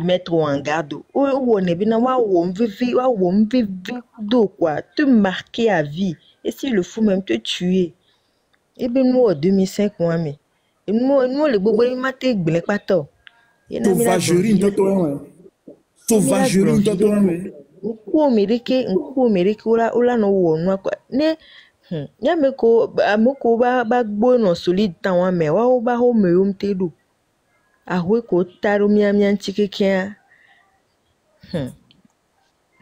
mettre en garde ou on est bien on veut quoi te marquer à vie et s'il le faut même te tuer. Et bien nous en 2005 moi mais nous les bobo ils maté blé pas tôt. Sauvagerie sauvagerie Nku Amerike ola no wo no akwa ne ya meko amoko ba gbo no solid tan wa me wa ba ho me yom tedu ahwe ko taru mia nchikekia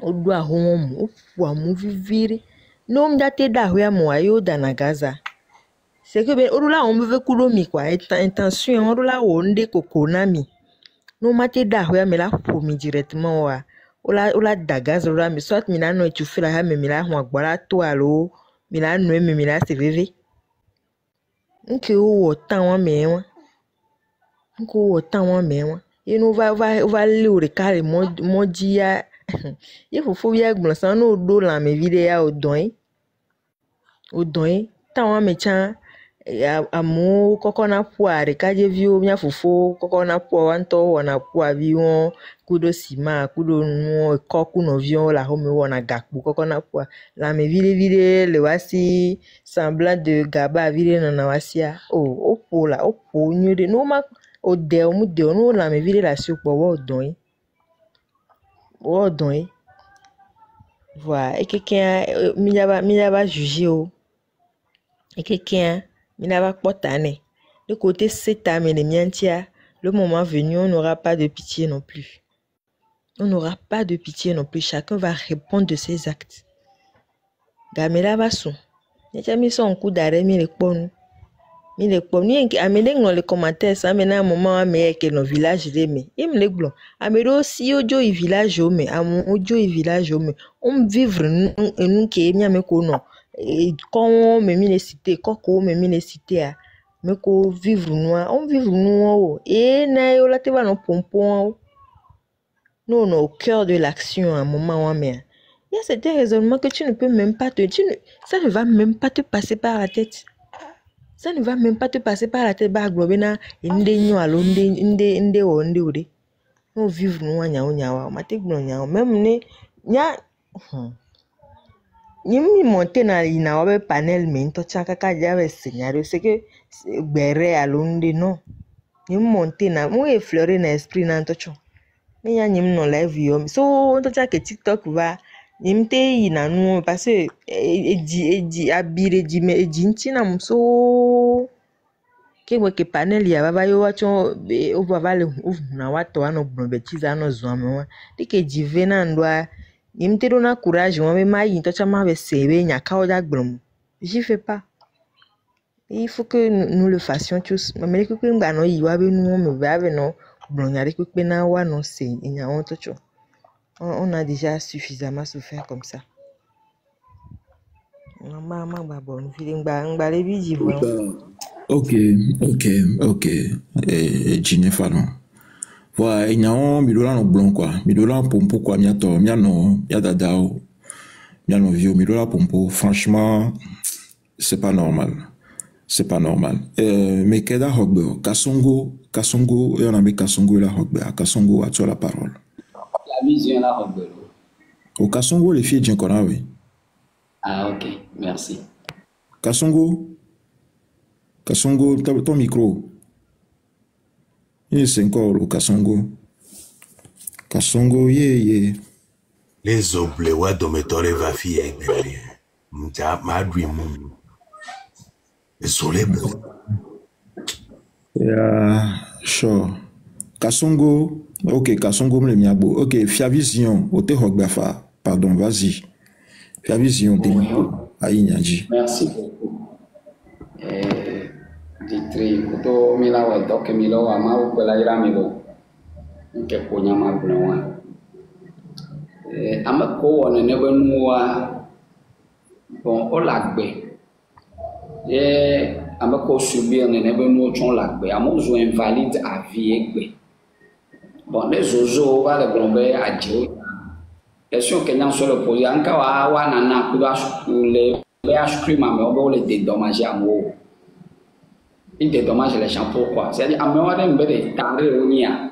odu ahwo mu ofu amu viviri no mdate da ahwe amu ayo da na Gaza c'est que ben orula on veut kulomi quoi intention orula wo nde kokonami no mate da ahwe me la fomi directement wa ola da gaz ola mais soit mina no tu fais la me mila ho agbara to alo mila no me mila se veve nke o tan wa me wa nko o tan wa me wa e no va le o recale modia e fofo ya gbon san no do la me vide ya odon tan wa me chan amu koko na puare kaje viu mia fofo koko na pu wanto wana pu avion kudo sima kudo no koku no vion la home wana gakbu koko na pu la me vide le wasi semblant de gaba vide na wasia opo nyude no ma o de o mu de no la me vide la supo wo don voilà et quelqu'un mi va juger o et quelqu'un Minava Potane. Le côté Seta Menemiantia, le moment venu, on n'aura pas de pitié non plus. On n'aura pas de pitié non plus. Chacun va répondre de ses actes. Gamela Bassou. N'y a mis son coup d'arrêt, mais les pommes. Ni amenez dans les commentaires, ça mène un moment mais que nos villages mais il me les blancs. Amelo aussi audio et village mais amon audio et village mais on vivre nous qui est me kono. Et quand on me mine cité quand on me mine cité a me ko vivre noir on vivre noir et na yo la te va no pompon non au cœur de l'action à un moment mais il y a certains raisonnements que tu ne peux même pas ça ne va même pas te passer par la tête. Ça ne va même pas te passer par la tête. Bah, globena, inde nyo alo, inde ode. On vivre nous nya. Mate glo même ne nya. Ni monter na ina wabe panel mais to chaka ka jave scénario c'est que bere alo nde non. Ni monter na mo effleurer na esprit na to cho. Mais nya nyim no live yo. So to chaka TikTok va nimte ina nu parce que eji abire ji me eji nchina mso ke panel ya baba yo wacho o baba le na watu ano blombechiza ano zwa dike jive na ndwa nimte do na courage mo me mai to chama be sebe nya ka o ja gbrom j'y fais pas. Il faut que nous le fassions tous mais que ngba no yiwa be nu me ba be no blonya de pe na wa no se nya on to cho. On a déjà suffisamment souffert comme ça. Ok. Ginefano. Voilà, il y a un midola no blanc quoi. Midola pompo quoi, miato, miano, yadadao, miano vieux, midola pompo. Franchement, c'est pas normal. C'est pas normal. Mais qu'est-ce que Kasongo, et on a mis Kasongo et la Hogbe. Kasongo, as-tu la parole? La vision là, Hogbe. Au Kasongo, les filles, Djinkona, oui. Ah, ok, merci. Kasongo, ton micro. C'est encore le Kasongo. Kasongo, yeah. Les oblewa dometore va fier, bébé. M'ta madri mou. Le soleil bleu. Yeah, sure. Kasongo, ok, Kasongo me miabo. Ok, Fiavision, ote hogbafa. Pardon, vas-y. Fiavision, Aïnyaji. Merci beaucoup. Ditri, kuto mila wa doke milo wa ma ukwela ira milo. Nke konya ma blanwa. Ama ko wona ne benua bon o lagbe. Ama ko subir ne benua chon lagbe. Ama zo invalide à vie egbe. Bon les ozo va le blombe a Dieu. Question que nous se le posons encore à Wanana pour les HQ, on les dédommager à moi. Il dédommage les gens pourquoi? C'est-à-dire, à moi, on va les tendre au nia.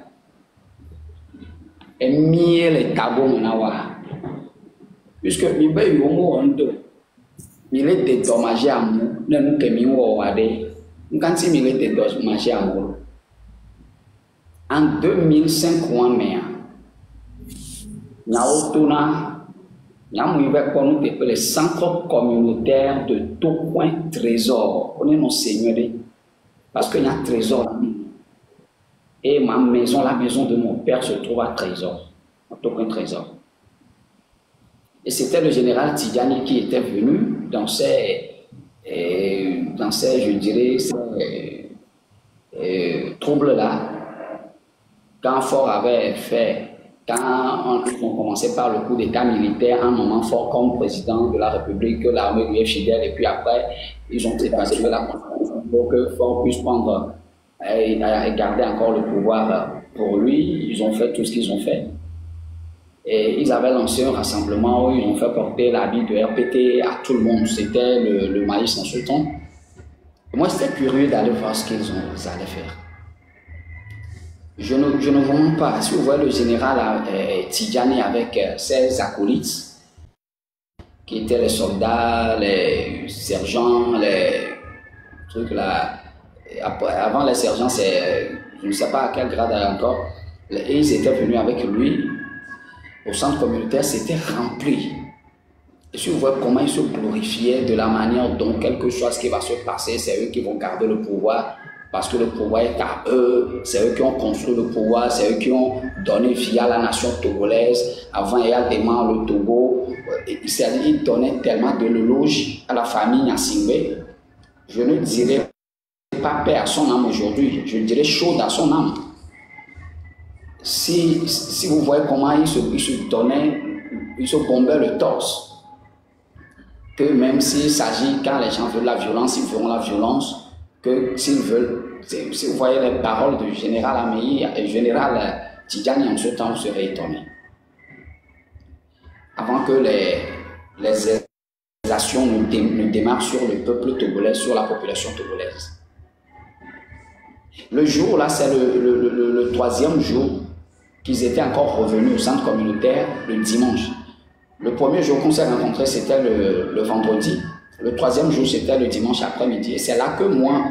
Et mieux les tabous, puisque il va y avoir un deux. Il est dédommagé à moi. Ne nous que mieux aller. Quand il est dédommagé à moi. En 2005, il y a les centres communautaires de tout coin trésor. On est nos seigneuries. Parce qu'il y a un trésor. Et ma maison, la maison de mon père se trouve à trésor. À tout coin trésor. Et c'était le général Tidjani qui était venu dans ces je dirais, ces troubles-là. Quand Fort avait fait, quand on commençait par le coup d'état militaire, un moment Fort comme président de la République, l'armée lui est fidèle, et puis après, ils ont dépassé la constitution pour que Fort puisse prendre et garder encore le pouvoir pour lui. Ils ont fait tout ce qu'ils ont fait. Et ils avaient lancé un rassemblement où ils ont fait porter l'habit de RPT à tout le monde. C'était le maïs en ce temps. Moi, j'étais curieux d'aller voir ce qu'ils allaient faire. Je ne vous montre pas. Si vous voyez le général Tidjani avec ses acolytes, qui étaient les soldats, les sergents, les trucs là. Avant les sergents, je ne sais pas à quel grade encore, et ils étaient venus avec lui au centre communautaire, c'était rempli. Et si vous voyez comment ils se glorifiaient de la manière dont quelque chose qui va se passer, c'est eux qui vont garder le pouvoir, parce que le pouvoir est à eux, c'est eux qui ont construit le pouvoir, c'est eux qui ont donné vie à la nation togolaise. Avant, il y a des membres le Togo, ils donnaient tellement de l'éloge à la famille Gnassingbé. Je ne dirais pas paix à son âme aujourd'hui, je dirais chaude à son âme. Si vous voyez comment ils se donnaient, ils se bombaient le torse, que même s'il s'agit, quand les gens veulent la violence, ils feront la violence, que s'ils veulent, si vous voyez les paroles du général Ameyi et du général Tidjani en ce temps, vous serez étonné. Avant que les actions ne démarrent sur le peuple togolais, sur la population togolaise. Le jour là, c'est le troisième jour qu'ils étaient encore revenus au centre communautaire, le dimanche. Le premier jour qu'on s'est rencontrés, c'était le vendredi. Le troisième jour, c'était le dimanche après-midi. Et c'est là que moi,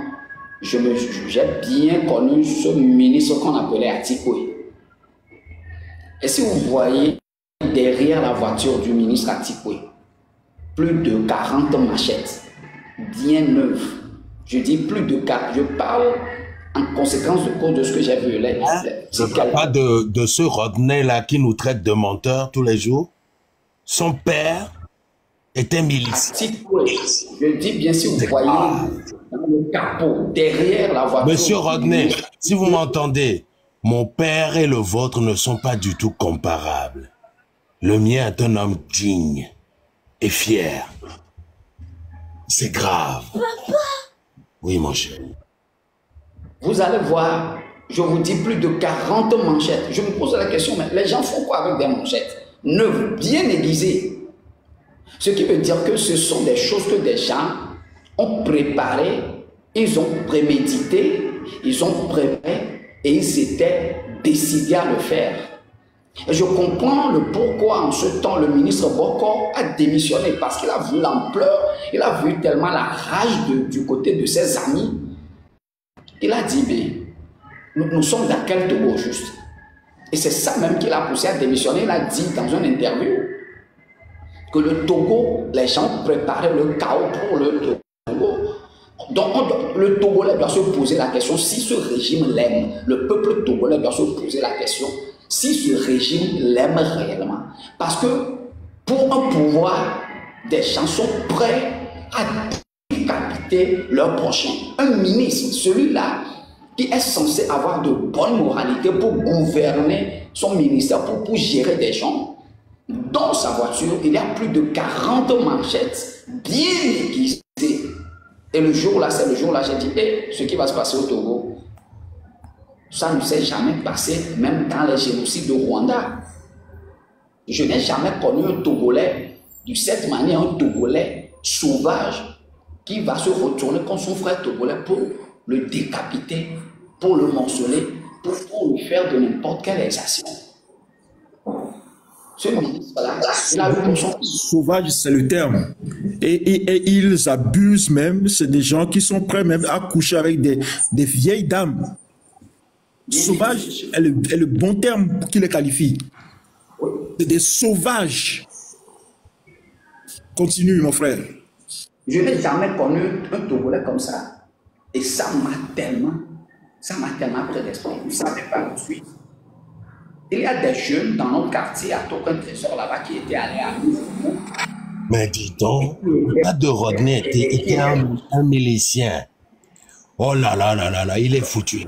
j'ai bien connu ce ministre qu'on appelait Atikwe. Et si vous voyez derrière la voiture du ministre Atikwe, plus de 40 machettes, bien neuves. Je dis plus de 40, je parle en conséquence de ce que j'ai vu. Je ne parle pas de ce Rodney-là qui nous traite de menteurs tous les jours. Son père était milice. Je dis bien, si vous voyez dans le capot, derrière la voiture... Monsieur Rodney, si vous m'entendez, mon père et le vôtre ne sont pas du tout comparables. Le mien est un homme digne et fier. C'est grave. Papa. Oui, mon cher. Vous allez voir, je vous dis plus de 40 manchettes. Je me pose la question, mais les gens font quoi avec des manchettes neuves, bien aiguisées? Ce qui veut dire que ce sont des choses que des gens ont préparées, ils ont prémédité, ils ont préparé et ils étaient décidés à le faire. Et je comprends le pourquoi en ce temps le ministre Bokor a démissionné, parce qu'il a vu l'ampleur, il a vu tellement la rage du côté de ses amis. Il a dit, mais nous sommes dans quel Togo juste? Et c'est ça même qui l'a poussé à démissionner. Il a dit dans une interview que le Togo, les gens préparaient le chaos pour le Togo. Donc le Togolais doit se poser la question si ce régime l'aime. Le peuple togolais doit se poser la question si ce régime l'aime réellement. Parce que pour un pouvoir, des gens sont prêts à décapiter leur prochain. Un ministre, celui-là, qui est censé avoir de bonnes moralités pour gouverner son ministère, pour gérer des gens. Dans sa voiture, il y a plus de 40 manchettes bien aiguisées. Et le jour là, c'est le jour là, j'ai dit, ce qui va se passer au Togo, ça ne s'est jamais passé, même dans les génocides de Rwanda. Je n'ai jamais connu un Togolais, de cette manière, un Togolais sauvage qui va se retourner contre son frère togolais pour le décapiter, pour le morceler, pour le faire de n'importe quelle exaction. Ce ministre-là, il a eu pour son... Sauvage, c'est le terme. Et ils abusent même. C'est des gens qui sont prêts même à coucher avec des vieilles dames. Sauvage est le bon terme qui les qualifie. C'est des sauvages. Continue, mon frère. Je n'ai jamais connu un Togolais comme ça. Et ça m'a tellement pris l'esprit. Vous ne savez pas tout de suite. Il y a des jeunes dans notre quartier à Token-Trésor là-bas qui étaient allés à nous. Mais dis donc, pas de Rodney était un milicien. Oh là là là là là, il est foutu.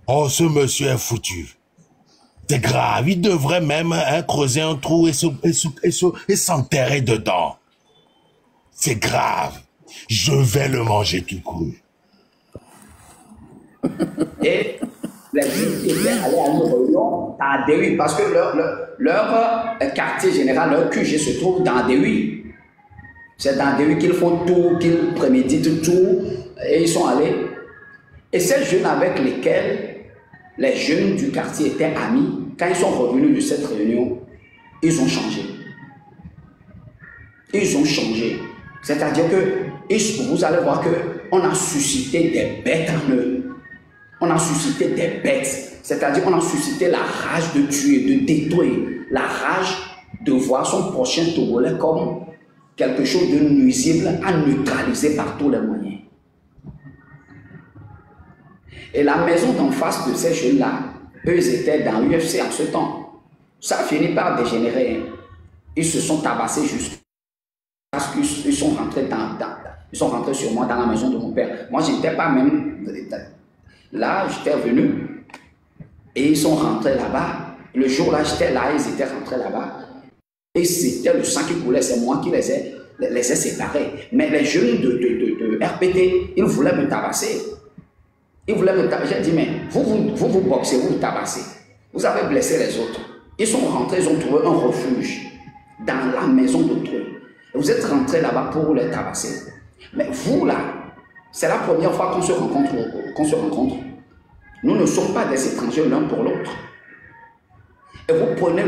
Oh, ce monsieur est foutu. C'est grave, il devrait même creuser un trou et s'enterrer dedans. C'est grave. Je vais le manger tout cru. Et les gens qui étaient allés à nos réunions à Déhuy, parce que leur quartier général, leur QG se trouve dans Déhuy. C'est dans Déhuy qu'ils font tout, qu'ils préméditent tout, et ils sont allés. Et ces jeunes avec lesquels les jeunes du quartier étaient amis, quand ils sont revenus de cette réunion, ils ont changé. Ils ont changé. C'est-à-dire que vous allez voir qu'on a suscité des bêtes en eux. On a suscité des bêtes. C'est-à-dire qu'on a suscité la rage de tuer, de détruire. La rage de voir son prochain Togolais comme quelque chose de nuisible à neutraliser par tous les moyens. Et la maison d'en face de ces jeunes-là, eux, ils étaient dans l'UFC en ce temps. Ça a fini par dégénérer. Ils se sont tabassés jusqu'à ce qu'ils sont rentrés ils sont rentrés sur moi dans la maison de mon père. Moi, je n'étais pas même... Là, j'étais venu et ils sont rentrés là-bas. Le jour-là, j'étais là, ils étaient rentrés là-bas. Et c'était le sang qui coulait, c'est moi qui les ai séparés. Mais les jeunes de RPT, ils voulaient me tabasser. Ils voulaient me tabasser. J'ai dit, mais vous boxez, vous tabassez. Vous avez blessé les autres. Ils sont rentrés, ils ont trouvé un refuge dans la maison d'autrui. Vous êtes rentrés là-bas pour les tabasser. Mais vous, là, c'est la première fois qu'on se rencontre. Nous ne sommes pas des étrangers l'un pour l'autre. Et vous prenez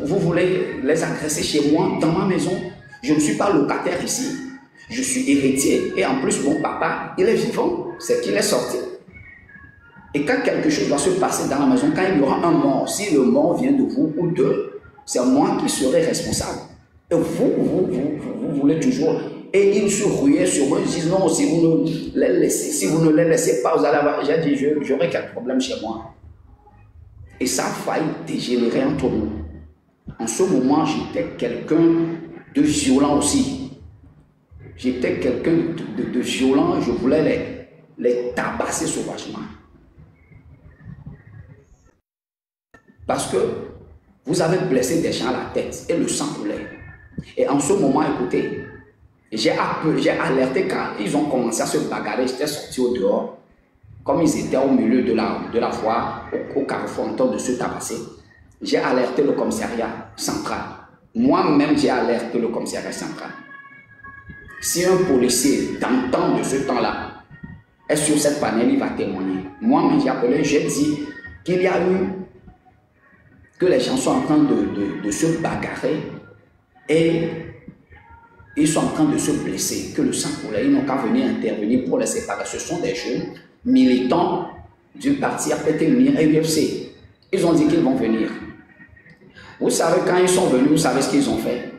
vous voulez les agresser chez moi, dans ma maison. Je ne suis pas locataire ici. Je suis héritier. Et en plus, mon papa, il est vivant. C'est qu'il est sorti. Et quand quelque chose va se passer dans la maison, quand il y aura un mort, si le mort vient de vous ou d'eux, c'est moi qui serai responsable. Et vous voulez toujours... Et ils se ruaient sur moi, ils disent non, si vous ne les laissez pas, vous allez avoir... J'ai dit, j'aurai quel problème chez moi. Et ça a failli dégénérer entre nous. En ce moment, j'étais quelqu'un de violent aussi. J'étais quelqu'un de violent, je voulais les tabasser sauvagement. Parce que vous avez blessé des gens à la tête et le sang coulait. Et en ce moment, écoutez, j'ai alerté quand ils ont commencé à se bagarrer, j'étais sorti au dehors, comme ils étaient au milieu de la voie, au carrefour, en train de se tabasser. J'ai alerté le commissariat central. Moi-même, j'ai alerté le commissariat central. Si un policier, dans le temps de ce temps-là, est sur cette panel, il va témoigner. Moi-même, j'ai appelé, j'ai dit qu'il y a eu, que les gens sont en train de se bagarrer et ils sont en train de se blesser, que le sang coulait. Ils n'ont qu'à venir intervenir pour les séparer. Ce sont des jeunes militants du parti RPT Unir et UFC. Ils ont dit qu'ils vont venir. Vous savez, quand ils sont venus, vous savez ce qu'ils ont fait?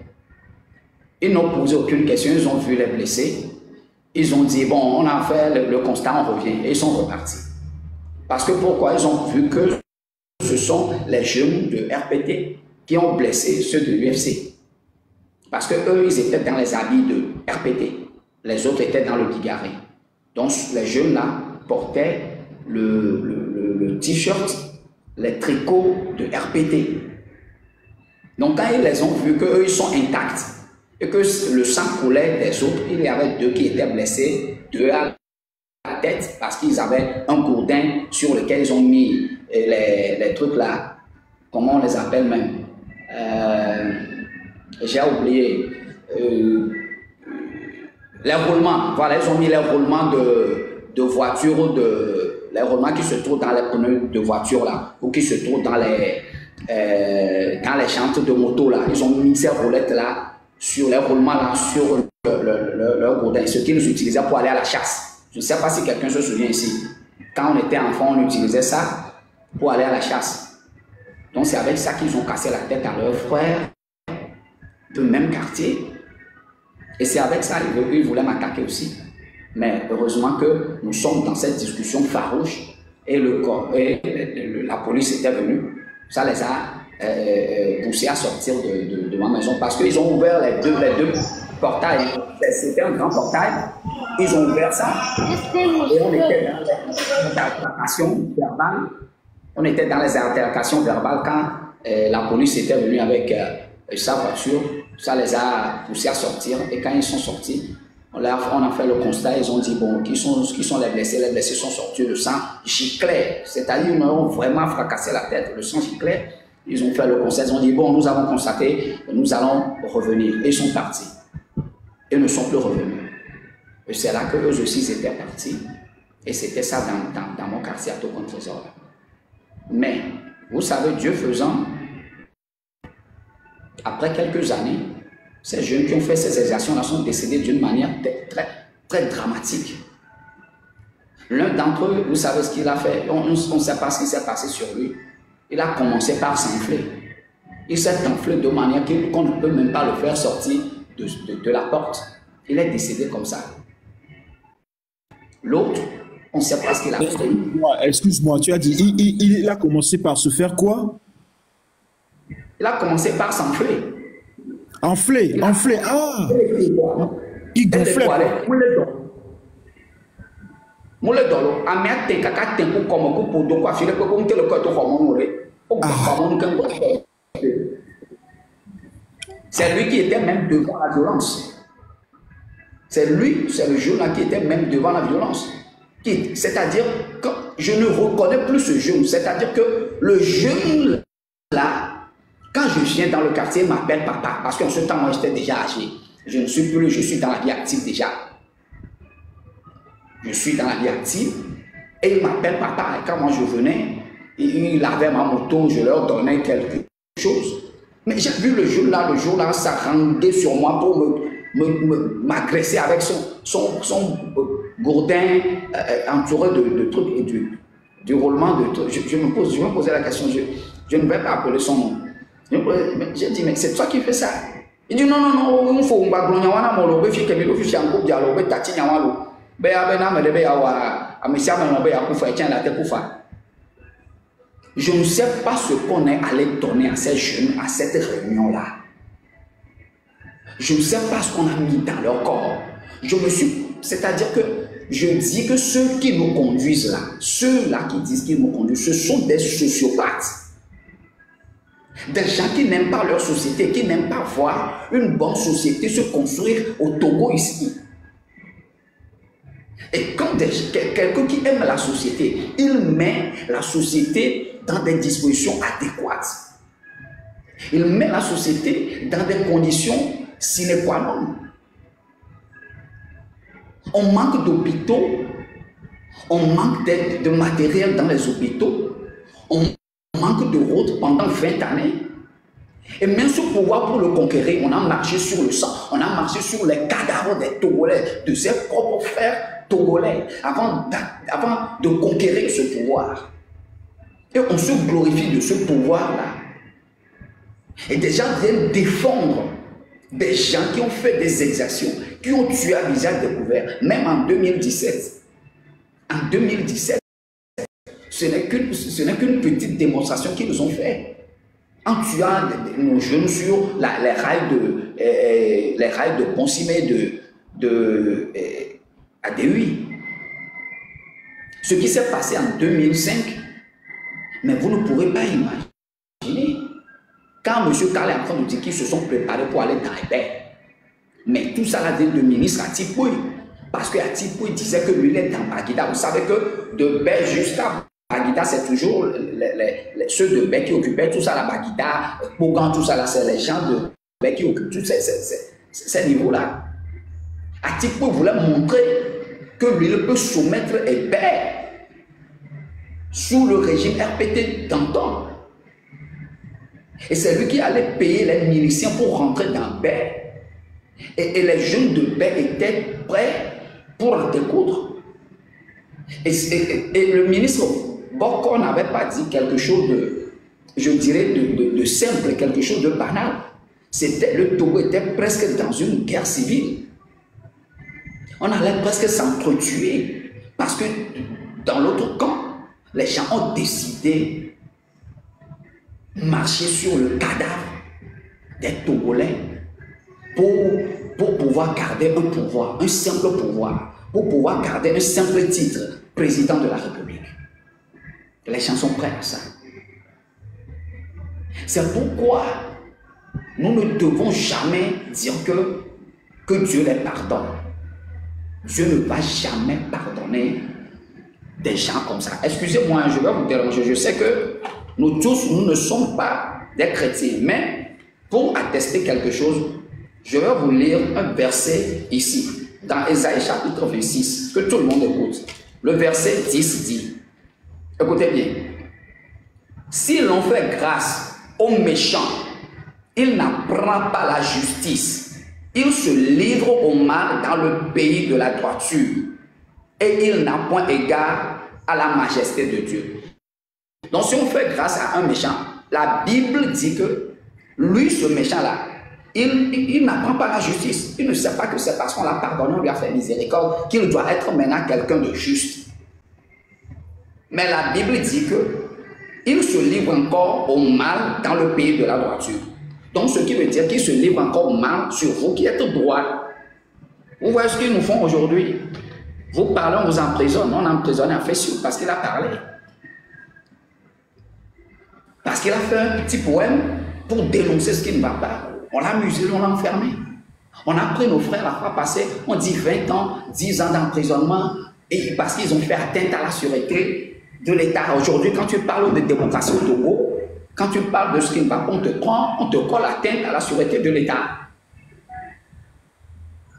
Ils n'ont posé aucune question, ils ont vu les blessés. Ils ont dit, bon, on a fait le constat, on revient. Et ils sont repartis. Parce que pourquoi? Ils ont vu que ce sont les jeunes de RPT qui ont blessé ceux de l'UFC. Parce qu'eux, ils étaient dans les habits de RPT. Les autres étaient dans le Digaré. Donc, les jeunes là portaient le t-shirt, les tricots de RPT. Donc, quand ils les ont vus qu'eux, ils sont intacts et que le sang coulait des autres, il y avait deux qui étaient blessés, deux à la tête parce qu'ils avaient un gourdin sur lequel ils ont mis les trucs là, comment on les appelle même, j'ai oublié, les roulements, voilà, ils ont mis les roulements de voitures, les roulements qui se trouvent dans les pneus de voiture là, ou qui se trouvent dans les chantiers de moto là. Ils ont mis ces roulettes là, sur les roulements là, sur leur gourdin, ce qu'ils utilisaient pour aller à la chasse. Je ne sais pas si quelqu'un se souvient ici. Quand on était enfant, on utilisait ça pour aller à la chasse. Donc c'est avec ça qu'ils ont cassé la tête à leurs frères du même quartier. Et c'est avec ça qu'ils voulaient m'attaquer aussi. Mais heureusement que nous sommes dans cette discussion farouche et la police était venue. Ça les a poussés à sortir de ma maison parce qu'ils ont ouvert les deux portails. C'était un grand portail. Ils ont ouvert ça. Et on était dans les altercations verbales. On était dans les altercations verbales quand la police était venue avec sa voiture. Ça les a poussés à sortir. Et quand ils sont sortis, on a fait le constat. Ils ont dit, bon, qui sont les blessés? Les blessés sont sortis, le sang giclait. C'est-à-dire, ils ont vraiment fracassé la tête. Le sang giclait. Ils ont fait le constat. Ils ont dit, bon, nous avons constaté, nous allons revenir. Et ils sont partis. Ils ne sont plus revenus. Et c'est là qu'eux aussi étaient partis. Et c'était ça dans mon quartier à Togon-Trésor. Mais, vous savez, Dieu faisant, après quelques années, ces jeunes qui ont fait ces exactions-là sont décédés d'une manière très, très dramatique. L'un d'entre eux, vous savez ce qu'il a fait? On ne sait pas ce qui s'est passé sur lui. Il a commencé par s'enfler. Il s'est enflé de manière qu'on ne peut même pas le faire sortir de la porte. Il est décédé comme ça. L'autre, on ne sait pas ce qu'il a fait. Excuse-moi, tu as dit, il a commencé par se faire quoi? Il a commencé par s'enfler. Enflé, ah! Il gonflait. C'est lui qui était même devant la violence. C'est le jeune-là qui était même devant la violence. C'est-à-dire que je ne reconnais plus ce jeune. C'est-à-dire que le jeune là, quand je viens dans le quartier, il m'appelle papa. Parce qu'en ce temps, moi, j'étais déjà âgé. Je ne suis plus, je suis dans la vie active déjà. Je suis dans la vie active. Et il m'appelle papa. Et quand moi je venais, il avait ma moto, je leur donnais quelque chose. Mais j'ai vu le jour-là, ça rendait sur moi pour m'agresser avec son gourdin entouré de trucs et du roulement de trucs. Je me posais la question, je ne vais pas appeler son nom. J'ai dit, mais c'est toi qui fais ça? Il dit, non, il faut que je ne sais pas ce qu'on est allé donner à ces jeunes, à cette réunion-là. Je ne sais pas ce qu'on a mis dans leur corps. C'est-à-dire que je dis que ceux qui nous conduisent là, ceux-là qui disent qu'ils nous conduisent, ce sont des sociopathes. Des gens qui n'aiment pas leur société, qui n'aiment pas voir une bonne société se construire au Togo ici. Et quand quelqu'un qui aime la société, il met la société dans des dispositions adéquates. Il met la société dans des conditions sine qua non. On manque d'hôpitaux, on manque de matériel dans les hôpitaux, on manque de routes pendant 20 années. Et même ce pouvoir pour le conquérir, on a marché sur le sang, on a marché sur les cadavres des Togolais, de ses propres frères togolais, avant de conquérir ce pouvoir. Et on se glorifie de ce pouvoir-là. Et des gens viennent défendre des gens qui ont fait des exactions, qui ont tué à visage découvert, même en 2017. En 2017, ce n'est qu'une petite démonstration qu'ils ont fait. En tuant nos jeunes sur les rails de Ponsimé de Adéhui. Ce qui s'est passé en 2005, mais vous ne pourrez pas imaginer. Quand M. Karl est en train de dire qu'ils se sont préparés pour aller dans les bains, mais tout ça vient de ministre Atipouy, parce que Atipouy disait que lui il est dans Baguida. Vous savez que de Baie jusqu'à Baguida, c'est toujours ceux de Baie qui occupaient tout ça, la Baguida, Bogan, tout ça, là, c'est les gens de Baie qui occupent tout ça. ces niveaux-là. Atipo voulait montrer que lui peut soumettre Hébert sous le régime RPT d'antan. Et c'est lui qui allait payer les miliciens pour rentrer dans Hébert. Et les jeunes de Hébert étaient prêts pour le découdre. Et le ministre Bokor n'avait pas dit quelque chose de, je dirais, de simple, quelque chose de banal. Le Togo était presque dans une guerre civile. On allait presque s'entretuer parce que dans l'autre camp, les gens ont décidé de marcher sur le cadavre des Togolais pour pouvoir garder un pouvoir, un simple pouvoir, pour pouvoir garder un simple titre, président de la République. Les gens sont prêts à ça. C'est pourquoi nous ne devons jamais dire que Dieu les pardonne. Dieu ne va jamais pardonner des gens comme ça. Excusez-moi, je vais vous déranger. Je sais que nous tous, nous ne sommes pas des chrétiens. Mais pour attester quelque chose, je vais vous lire un verset ici, dans Ésaïe chapitre 26, que tout le monde écoute. Le verset 10 dit, écoutez bien, si l'on fait grâce aux méchants, il n'apprend pas la justice. Il se livre au mal dans le pays de la droiture et il n'a point égard à la majesté de Dieu. Donc si on fait grâce à un méchant, la Bible dit que lui, ce méchant-là, il n'apprend pas la justice. Il ne sait pas que c'est parce qu'on l'a pardonné, on lui a fait miséricorde, qu'il doit être maintenant quelqu'un de juste. Mais la Bible dit qu'il se livre encore au mal dans le pays de la droiture. Donc, ce qui veut dire qu'il se livre encore mal sur vous qui êtes droit. Vous voyez ce qu'ils nous font aujourd'hui? Vous parlez, on vous emprisonne. On emprisonne un Fessioud parce qu'il a parlé. Parce qu'il a fait un petit poème pour dénoncer ce qui ne va pas. On l'a muselé, on l'a enfermé. On a pris nos frères la fois passée, on dit 20 ans, 10 ans d'emprisonnement, et parce qu'ils ont fait atteinte à la sûreté de l'État. Aujourd'hui, quand tu parles de démocratie au Togo, quand tu parles de ce qui ne va pas, on te prend, on te colle atteinte à la sûreté de l'État.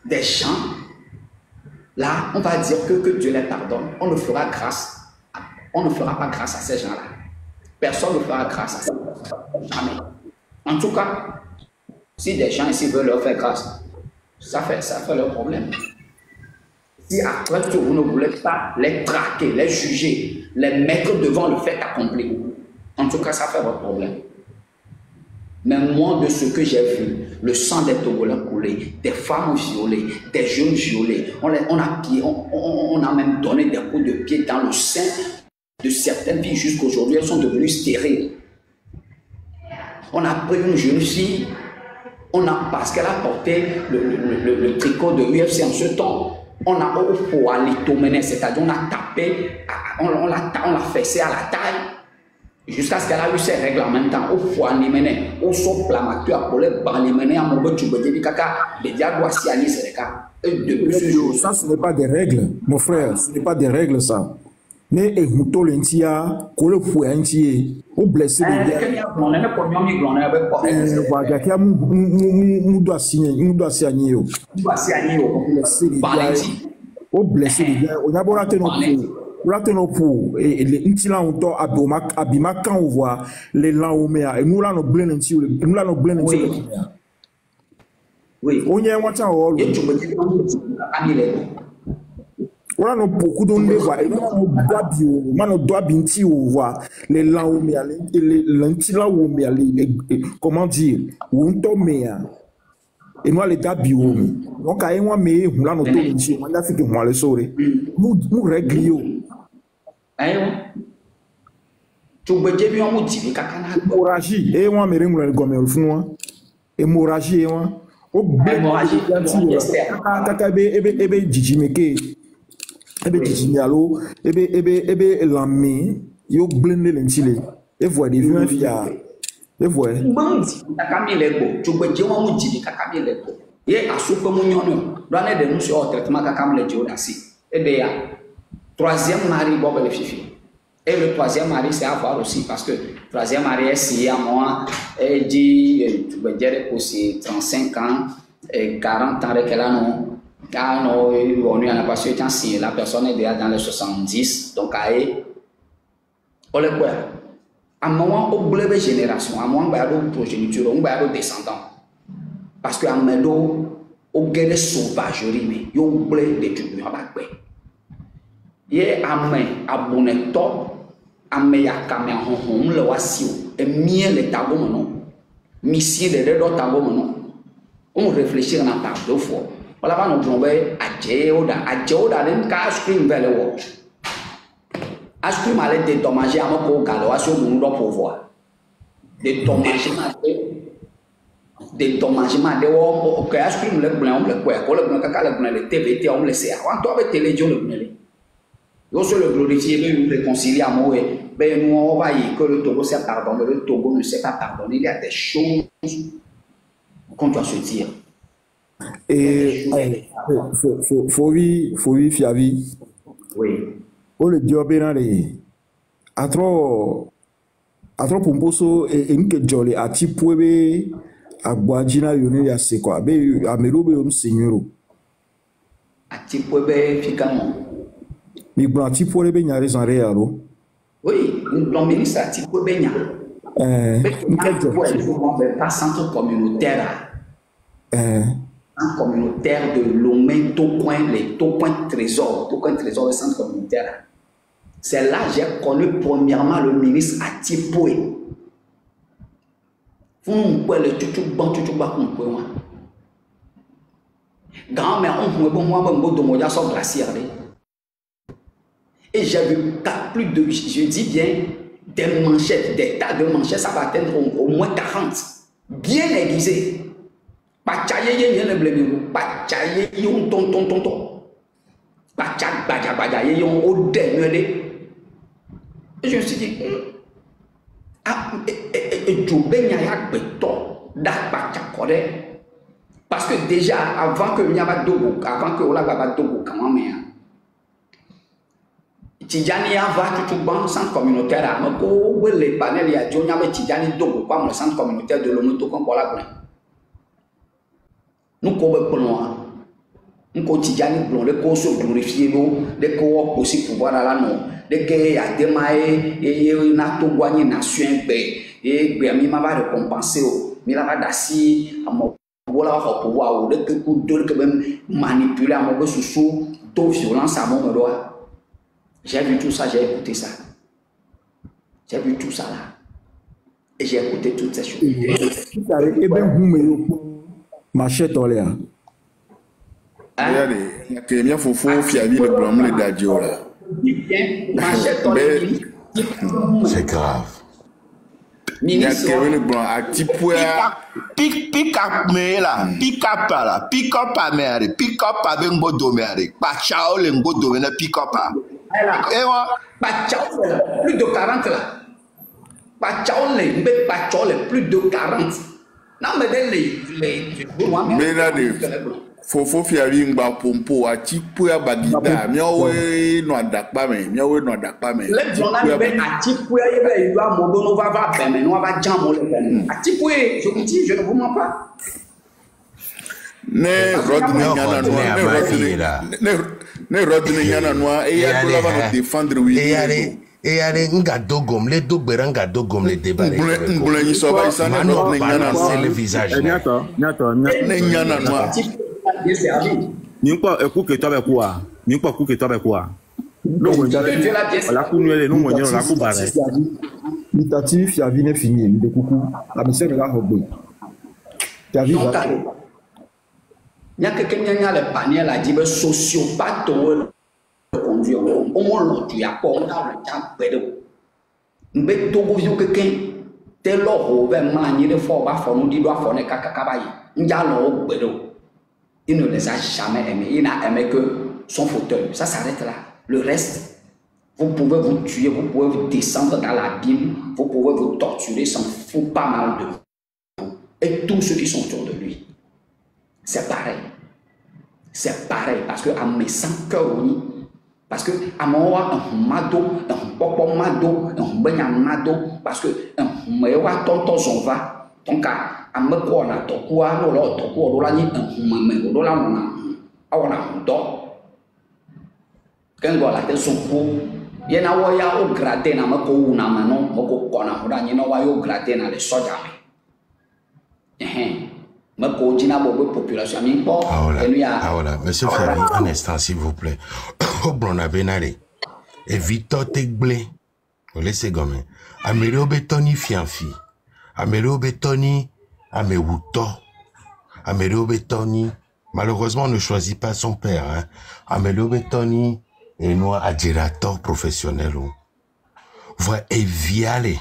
Des gens, là, on va dire que Dieu les pardonne. On ne fera pas grâce à ces gens-là. Personne ne fera grâce à ça. Jamais. En tout cas, si des gens ici veulent leur faire grâce, ça fait leur problème. Si après tout, vous ne voulez pas les traquer, les juger, les mettre devant le fait accompli, en tout cas, ça fait votre problème. Mais moi, de ce que j'ai vu, le sang des Togolais coulé, des femmes violées, des jeunes violés, on a même donné des coups de pied dans le sein de certaines filles jusqu'aujourd'hui, elles sont devenues stériles. On a pris une jeune fille, parce qu'elle a porté le tricot de UFC en ce temps, on a c'est-à-dire on a tapé, on l'a fessé à la taille, jusqu'à ce qu'elle a eu ses règles en même temps. Au foie, on mené, au saut plamateur, pour les balles, à mon bout, les diables, c'est le cas. Ça, ce n'est pas des règles, mon frère, ce n'est pas des règles, ça. Mais écoutons l'entia, qu'on le fouet entier, au blessé de guerre. Voilà, qui a nous doit signer, au blessé de guerre, on a beau rater nos pour et les intila on to abima quand on voit les laomea et nous là nos blend nous là nos blend oui on y a un temps on a beaucoup de voix et nous doit binti on voit les laomea les lentila omea comment dire on tomea et nous les dabio donc à un mais on là nos binti on a fait que moi le soirée nous réglio hémorragie et moi me remule le gomme le funwa hémorragie moi o hémorragie kaka ebe jijimeke ebe jijimialo ebe lami yo blende lentile e voit des vieux via e voit kaka mi lego tugbeje won mu jibi kaka mi lego ye asuko mu nyono do na de nu so traitement kaka mi lejo dasi e de ya troisième mari bobo le fifi. Et le troisième mari, c'est à voir aussi parce que le troisième mari est si à moi, elle dit, tu veux dire aussi 35 ans, 40 ans qu'elle a non. Car non, on a pas su signé, la personne est déjà dans les 70, donc on le voit. À un moment, on bleu de génération, à un moment, on a une progéniture, on a un descendant. Parce qu'à un moment, on a des sauvageries, mais on a bleu de tuer, on a pas. Il y a un main à bonneto, un main à caméra, on le voit si, et mieux les tabous, non. Mission de deux tabous, non. On réfléchit en part deux fois. Voilà, on a trouvé à Djeoda, d'un cas scream vers le haut. À scream allait dédommager à mon galo, à ce moment pour voir. Dédommagement de haut, ok, à scream le blanc, le quoi, le caca, le blanc, le TVT, on le sait. Avant toi, avec télévision, le blanc. Lorsque le glorifié nous réconcilie à moi, ben nous on va y que le Togo s'est pardonné, le Togo ne s'est pas pardonné. Il y a des choses qu'on doit se dire. Et faut vivre fiavi. Oui. O le dio benale. Atro pomposo e nke jolly ati puebe agbajina yone ya se quoi. Be amelo be on senyoro. Ati puebe fikamo. Mi bro ati puebe nyare zanre yaro. Oui, le ministre ati puebe nya. Pas centre communautaire. Un communautaire de Lomé, Tocoin, les Tocoin Trésor, le centre communautaire. C'est là que j'ai connu premièrement le ministre Atipoué. Vous ne pouvez le tutuban, moi. Grand-mère, on peut moi, sur glaciaire. Et j'ai vu plus de, je dis bien, des manchettes, des tas de manchettes, ça va atteindre au moins 40. Bien aiguisées. Pachaye yen le blemi, pachaye yon ton. Pachak baja yon au dernier. Et je me suis dit, parce que déjà, avant que Nyamadogo, avant que Olagabadogo, comment mais Tidjani va tout bon centre communautaire, mais pour les panels, il y a Djonyame Tidjani Dogo, comme le centre communautaire de l'Omoto, comme pour la nous sommes nous quotidien nous les causes glorifiées les causes aussi pouvoir à la non les que a démarré et na to gagner nation et mi ma va récompenser mi la va dassi à mon voilà va pouvoir ou que coup de que même manipuler à mon sous to violence à mon droit. J'ai vu tout ça, j'ai écouté ça. J'ai vu tout ça là. Et j'ai écouté toutes ces choses. Et ben vous machette olé. Regardez, il y a fofo fiavi le blanc le dadio là. C'est grave. Il y a le blanc à tipouya. Pick up me là, pick up à mère, pick up à bengo domère. Pas chao le ngo domère pick up à. Et moi, pas chao plus de 40 là. Pas chao les plus de 40. Non, mais mais là, fofo fiavi ngba pompo a tipouya bagida. Miawe no adakpa me. Les gens là, à tipouya, il va mon va mais nous va jambo le ben. À tipouya, je vous dis, je ne vous mens pas. Ne rodne yana noa et ya dola va défendre oui. Et allez, nga dogom, les doberanga dogom, les débats. Mboulen so ba isa ne no nyana c'est le visage. Nyato. Ne nyana noa. Ni kwa eku ke tobe kwa. Ni kwa ku ke tobe kwa. No mo jare. La ku nuele no mo nyoro la ku bare. Itati fiavi ne fini de kuku. La mise me la hobbe. Fiavi va. Nya que quelqu'un le panier la dit sociopathe conduire au moins tu as pas on a le temps pédo mbe to go vision quelqu'un te lo ho be mani de fo ba fo no di do afo ne kakaka ba yi nja lo pédo il ne les a jamais aimés, il n'a aimé que son fauteuil, ça s'arrête là. Le reste, vous pouvez vous tuer, vous pouvez vous descendre dans la Bible, vous pouvez vous torturer, s'en fout pas mal de vous. Et tous ceux qui sont autour de lui. C'est pareil. C'est pareil parce que à mes 100 cœurs, oui. Parce que à mon un mado, un popo mado, un banya mado, parce que un mewa tonton zonva, donc ameko na tokua no lo tokua do la ni mame do la na awona ndo kengo la te supu yena wo ya o gratter na mako una mano mako kona hoda ni no wa yo gratter na le soja me mako jina bo population mi po voilà monsieur Ferry un instant s'il vous plaît bon abenare et Victor Tegble vous laissez gomme amelo betoni fianfi amelo betoni amewuto amelo betoni malheureusement on ne choisit pas son père hein amelo betoni et nous a directeur professionnel voit eviale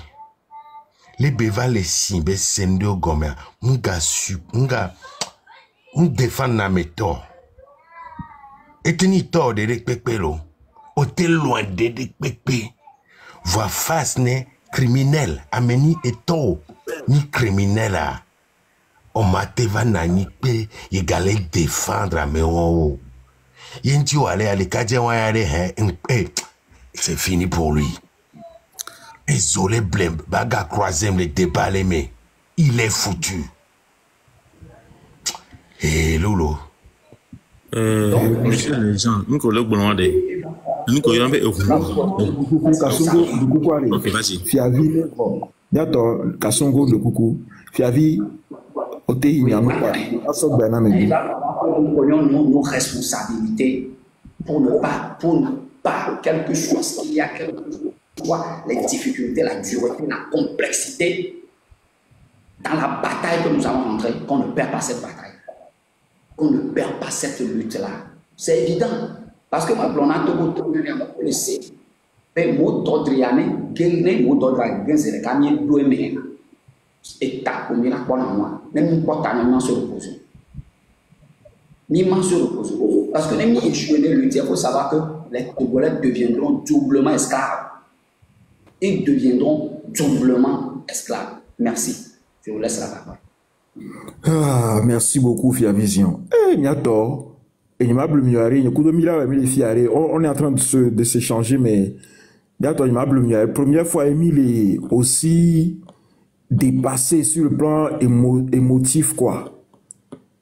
les beva les simbe sendo gomme nga défend na meto eteni to de pepelo hôtel loin de pepe voit face ne criminel ameni eto ni criminel a on mateva na ni pe égalé défendre amewo Yenti aller c'est fini pour lui. Désolé blême, baga croisé le déballer mais il est foutu. Eh Lolo. Monsieur les gens, nous collègues bolondé. Nous collègues Ok, vas-y. Fiavi Yato Kasongo de Coucou. Fiavi Otei Nyamuka. Aso Bana Medi. Nous prenons nos responsabilités pour ne pas, quel que soit ce qu'il y a, quelles que soient les difficultés, la dureté, la complexité, dans la bataille que nous allons rentrer, qu'on ne perd pas cette bataille, qu'on ne perd pas cette lutte-là. C'est évident. Parce que ma blonde a tout le sait. Mais moi, Todriane, Gene, moi, Todriane, Gene, Gane, Doué, et ta pour la moi, même pas ta se repose. Ni se repose. Parce que les échoués de lutte, il faut savoir que les Togolais deviendront doublement esclaves. Ils deviendront doublement esclaves. Merci. Je vous laisse la parole. Ah, merci beaucoup, Fia Vision. Eh, Niato. Et il m'a blumioiré. On est en train de s'échanger, mais Niato, il m'a blumioiré. Première fois, Emile est aussi dépassé sur le plan émotif, quoi.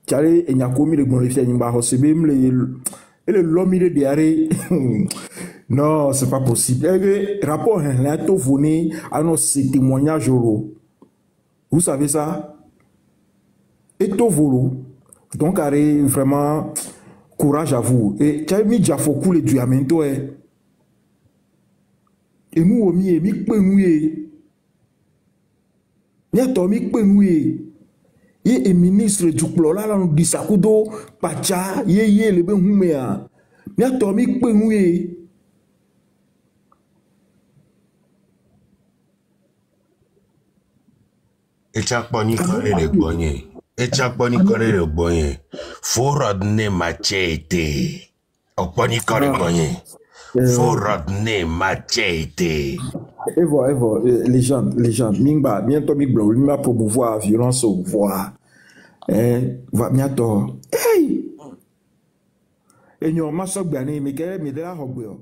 Kale et Nyakomi le glorifie Nimba Hosebem et le l'homme il est derrière. Non, c'est pas possible. Rapport là tout venu à nos témoignages oraux. Vous savez ça? Et tout volo. Donc vraiment courage à vous. Et Kale mi jafoku le duamento et nous omi mi penouye. Nyato mi penouye. Et ministre du Plola là nous dit ça kudo pacha ye le ben humea mia to mi penouye et chaque poni coré le bonnier et chaque poni coré le bonnier faut redonner machete au poni coré bonnier faut redonner machete et voilà les gens mingba bientôt mi blanc m'a promouvoir violence au voir va bientôt hey et nous ma so gbané mais quel me de la hogbe